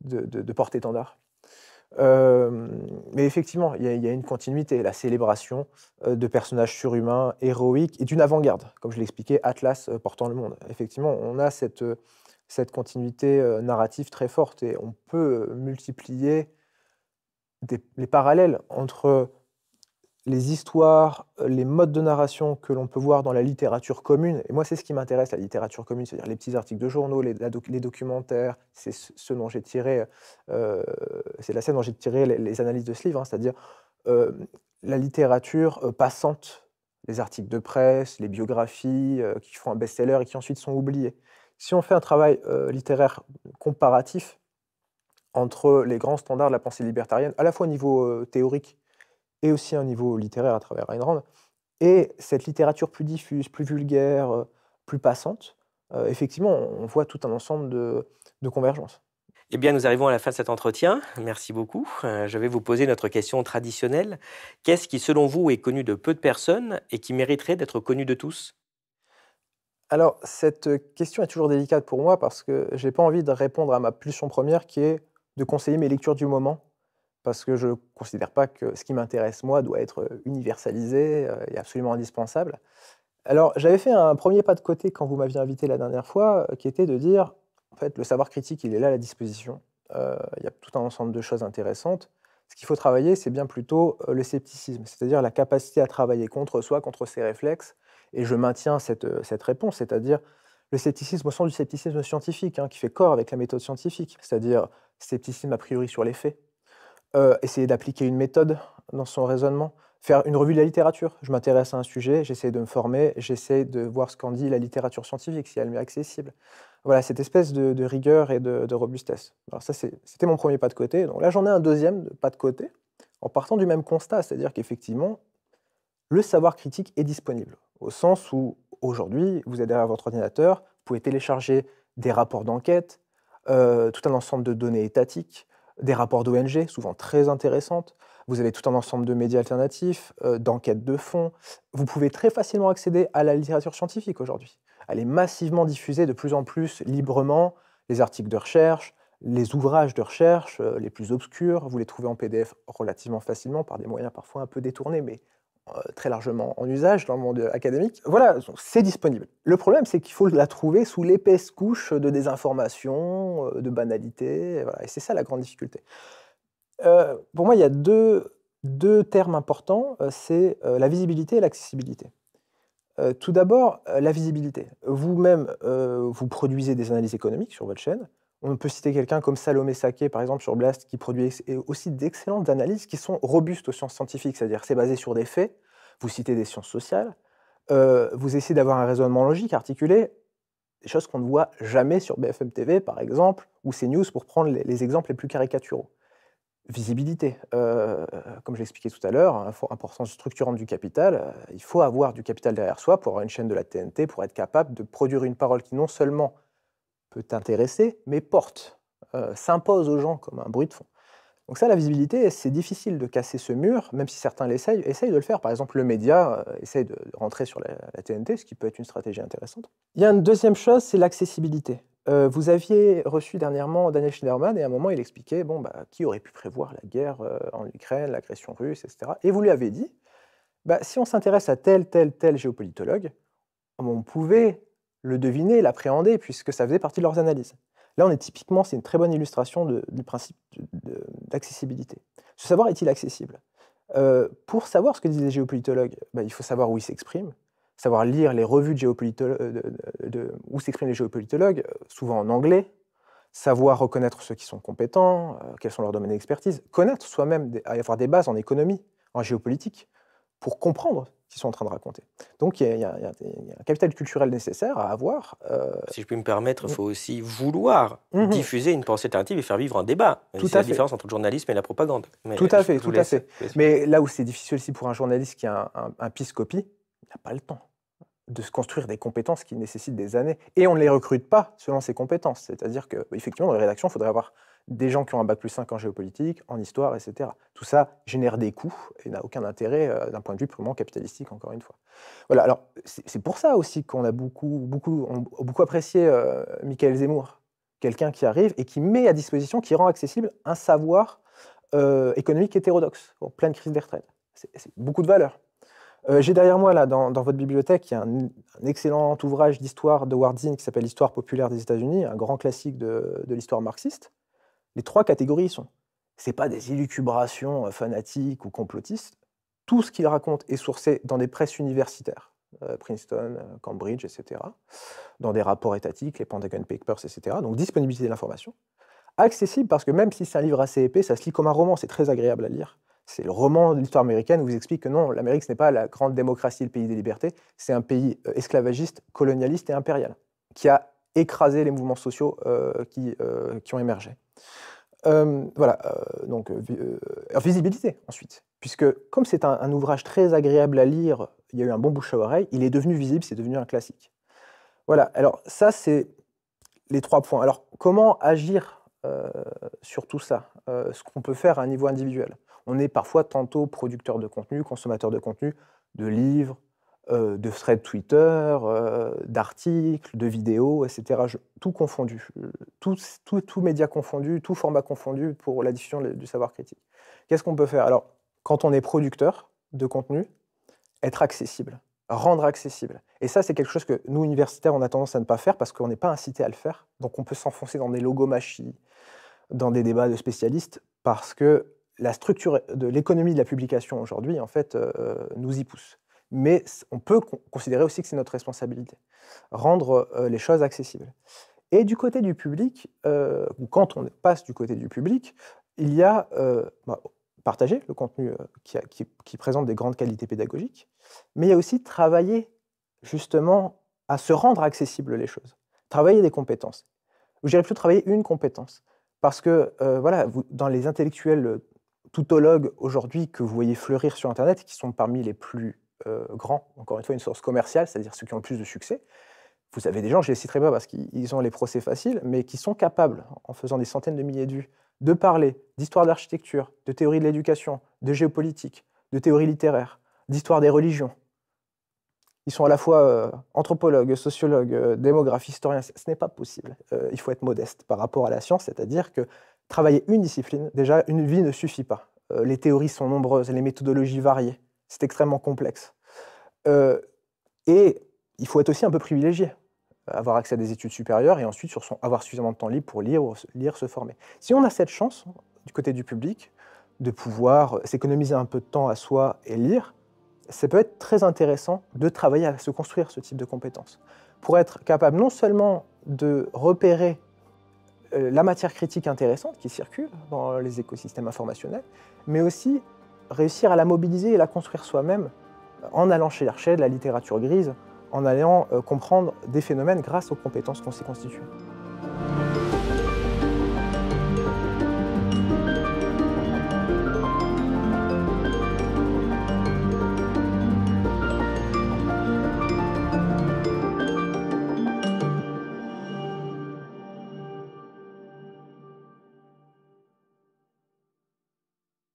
de de porte-étendard. Mais effectivement, il y a une continuité, la célébration, de personnages surhumains, héroïques et d'une avant-garde. Comme je l'expliquais, Atlas, portant le monde. Effectivement, on a cette continuité, narrative très forte et on peut, multiplier les parallèles entre les histoires, les modes de narration que l'on peut voir dans la littérature commune et moi, c'est ce qui m'intéresse, la littérature commune, c'est-à-dire les petits articles de journaux, les documentaires, c'est ce dont j'ai tiré, c'est de la scène dont j'ai tiré les analyses de ce livre, hein, c'est-à-dire, heu, la littérature, passante, les articles de presse, les biographies, qui font un best-seller et qui ensuite sont oubliés. Si on fait un travail, littéraire comparatif entre les grands standards de la pensée libertarienne, à la fois au niveau, théorique et aussi un niveau littéraire à travers Ayn Rand et cette littérature plus diffuse, plus vulgaire, plus passante, effectivement, on voit tout un ensemble de convergences. Eh bien, nous arrivons à la fin de cet entretien. Merci beaucoup. Je vais vous poser notre question traditionnelle. Qu'est-ce qui, selon vous, est connu de peu de personnes et qui mériterait d'être connu de tous? Alors cette question est toujours délicate pour moi parce que j'ai pas envie de répondre à ma pulsion première qui est de conseiller mes lectures du moment, parce que je considère pas que ce qui m'intéresse moi doit être, universalisé, et absolument indispensable. Alors, j'avais fait un premier pas de côté quand vous m'aviez invité la dernière fois, qui était de dire: «En fait, le savoir critique, il est là à la disposition». Il y a tout un ensemble de choses intéressantes. Ce qu'il faut travailler, c'est bien plutôt, le scepticisme, c'est-à-dire la capacité à travailler contre soi, contre ses réflexes et je maintiens cette réponse, c'est-à-dire le scepticisme au sens du scepticisme scientifique, hein, qui fait corps avec la méthode scientifique, c'est-à-dire scepticisme a priori sur les faits. Essayer d'appliquer une méthode dans son raisonnement, faire une revue de la littérature. Je m'intéresse à un sujet, j'essaie de me former, j'essaie de voir ce qu'en dit la littérature scientifique, si elle m'est accessible. Voilà, cette espèce de rigueur et de robustesse. Alors ça, c'était mon premier pas de côté. Donc là, j'en ai un deuxième pas de côté, en partant du même constat, c'est-à-dire qu'effectivement, le savoir critique est disponible, au sens où, aujourd'hui, vous êtes derrière votre ordinateur, vous pouvez télécharger des rapports d'enquête, tout un ensemble de données étatiques, des rapports d'ONG, souvent très intéressantes. Vous avez tout un ensemble de médias alternatifs, d'enquêtes de fond. Vous pouvez très facilement accéder à la littérature scientifique aujourd'hui. Elle est massivement diffusée de plus en plus librement, les articles de recherche, les ouvrages de recherche, les plus obscurs, vous les trouvez en PDF relativement facilement par des moyens parfois un peu détournés, mais très largement en usage dans le monde, académique. Voilà, c'est disponible. Le problème, c'est qu'il faut la trouver sous l'épaisse couche de désinformation, de banalité, et voilà, et c'est ça la grande difficulté. Pour moi, il y a deux termes importants, c'est, la visibilité et l'accessibilité. Tout d'abord, la visibilité. Vous-même, vous produisez des analyses économiques sur votre chaîne. On peut citer quelqu'un comme Salomé Saké, par exemple, sur Blast, qui produit aussi d'excellentes analyses qui sont robustes aux sciences scientifiques, c'est-à-dire c'est basé sur des faits. Vous citez des sciences sociales, vous essayez d'avoir un raisonnement logique, articulé, des choses qu'on ne voit jamais sur BFM TV, par exemple, ou CNews, pour prendre les exemples les plus caricaturaux. Visibilité, comme je l'expliquais tout à l'heure, importance structurante du capital, il faut avoir du capital derrière soi pour avoir une chaîne de la TNT, pour être capable de produire une parole qui non seulement peut intéresser, mais porte, s'impose aux gens comme un bruit de fond. Donc ça, la visibilité, c'est difficile de casser ce mur, même si certains essayent de le faire. Par exemple, le média, essaye de rentrer sur la TNT, ce qui peut être une stratégie intéressante. Il y a une deuxième chose, c'est l'accessibilité. Vous aviez reçu dernièrement Daniel Schneiderman et à un moment, il expliquait, bon, bah, qui aurait pu prévoir la guerre, en Ukraine, l'agression russe, et cetera. Et vous lui avez dit, bah, si on s'intéresse à tel géopolitologue, on pouvait le deviner, l'appréhender, puisque ça faisait partie de leurs analyses. Là, on est typiquement, c'est une très bonne illustration du principe d'accessibilité. Ce savoir est-il accessible? Pour savoir ce que disent les géopolitologues, il faut savoir où ils s'expriment, savoir lire les revues de où s'expriment les géopolitologues, souvent en anglais, savoir reconnaître ceux qui sont compétents, quels sont leurs domaines d'expertise, connaître soi-même, avoir des bases en économie, en géopolitique, pour comprendre ce qu'ils sont en train de raconter. Donc il y a un capital culturel nécessaire à avoir. Si je puis me permettre, il faut aussi vouloir diffuser une pensée alternative et faire vivre un débat. C'est la différence entre le journalisme et la propagande. Tout à fait, tout à fait. Mais là où c'est difficile aussi pour un journaliste qui a un piscopie, il n'a pas le temps de se construire des compétences qui nécessitent des années. Et on ne les recrute pas selon ses compétences. C'est-à-dire qu'effectivement, dans les rédactions, il faudrait avoir des gens qui ont un bac+5 en géopolitique, en histoire, etc. Tout ça génère des coûts et n'a aucun intérêt d'un point de vue purement capitalistique, encore une fois. Voilà, alors c'est pour ça aussi qu'on a beaucoup apprécié Michael Zemmour, quelqu'un qui arrive et qui met à disposition, qui rend accessible un savoir économique hétérodoxe, en pleine crise des retraites. C'est beaucoup de valeur. J'ai derrière moi, là, dans votre bibliothèque, il y a un excellent ouvrage d'histoire de Howard Zinn qui s'appelle L'histoire populaire des États-Unis, un grand classique de l'histoire marxiste. Les trois catégories c'est pas des élucubrations fanatiques ou complotistes. Tout ce qu'il raconte est sourcé dans des presses universitaires, Princeton, Cambridge, etc., dans des rapports étatiques, les Pentagon Papers, etc. Donc disponibilité de l'information. Accessible parce que même si c'est un livre assez épais, ça se lit comme un roman, c'est très agréable à lire. C'est le roman de l'histoire américaine où vous explique que non, l'Amérique, ce n'est pas la grande démocratie, le pays des libertés, c'est un pays esclavagiste, colonialiste et impérial, qui a écrasé les mouvements sociaux qui ont émergé. Donc visibilité ensuite, puisque comme c'est un ouvrage très agréable à lire, il y a eu un bon bouche à oreille, il est devenu visible, c'est devenu un classique. Voilà, alors ça c'est les 3 points. Alors comment agir sur tout ça, ce qu'on peut faire à un niveau individuel? On est parfois tantôt producteur de contenu, consommateur de contenu, de livres, de threads Twitter, d'articles, de vidéos, etc. Tout confondu, tout média confondu, tout format confondu pour la diffusion du savoir critique. Qu'est-ce qu'on peut faire? Alors, quand on est producteur de contenu, être accessible, rendre accessible. Et ça, c'est quelque chose que nous, universitaires, on a tendance à ne pas faire parce qu'on n'est pas incité à le faire. Donc on peut s'enfoncer dans des logomachie, dans des débats de spécialistes, parce que la structure de l'économie de la publication aujourd'hui, en fait, nous y pousse. Mais on peut considérer aussi que c'est notre responsabilité, rendre les choses accessibles. Et du côté du public, ou quand on passe du côté du public, il y a partager le contenu qui présente des grandes qualités pédagogiques, mais il y a aussi travailler justement à se rendre accessibles les choses, travailler des compétences. Ou j'irais plutôt travailler une compétence, parce que dans les intellectuels toutologues aujourd'hui que vous voyez fleurir sur Internet, qui sont parmi les plus grands, encore une fois une source commerciale, c'est-à-dire ceux qui ont le plus de succès, vous avez des gens, je ne les citerai pas parce qu'ils ont les procès faciles, mais qui sont capables, en faisant des centaines de milliers de vues, de parler d'histoire de l'architecture, de théorie de l'éducation, de géopolitique, de théorie littéraire, d'histoire des religions. Ils sont à la fois anthropologues, sociologues, démographes, historiens. Ce n'est pas possible. Il faut être modeste par rapport à la science, c'est-à-dire que travailler une discipline, déjà, une vie ne suffit pas. Les théories sont nombreuses, les méthodologies variées. C'est extrêmement complexe. Et il faut être aussi un peu privilégié, avoir accès à des études supérieures et ensuite avoir suffisamment de temps libre pour lire, se former. Si on a cette chance, du côté du public, de pouvoir s'économiser un peu de temps à soi et lire, ça peut être très intéressant de travailler à se construire ce type de compétences, pour être capable non seulement de repérer la matière critique intéressante qui circule dans les écosystèmes informationnels, mais aussi réussir à la mobiliser et la construire soi-même en allant chercher de la littérature grise, en allant comprendre des phénomènes grâce aux compétences qu'on s'est constituées.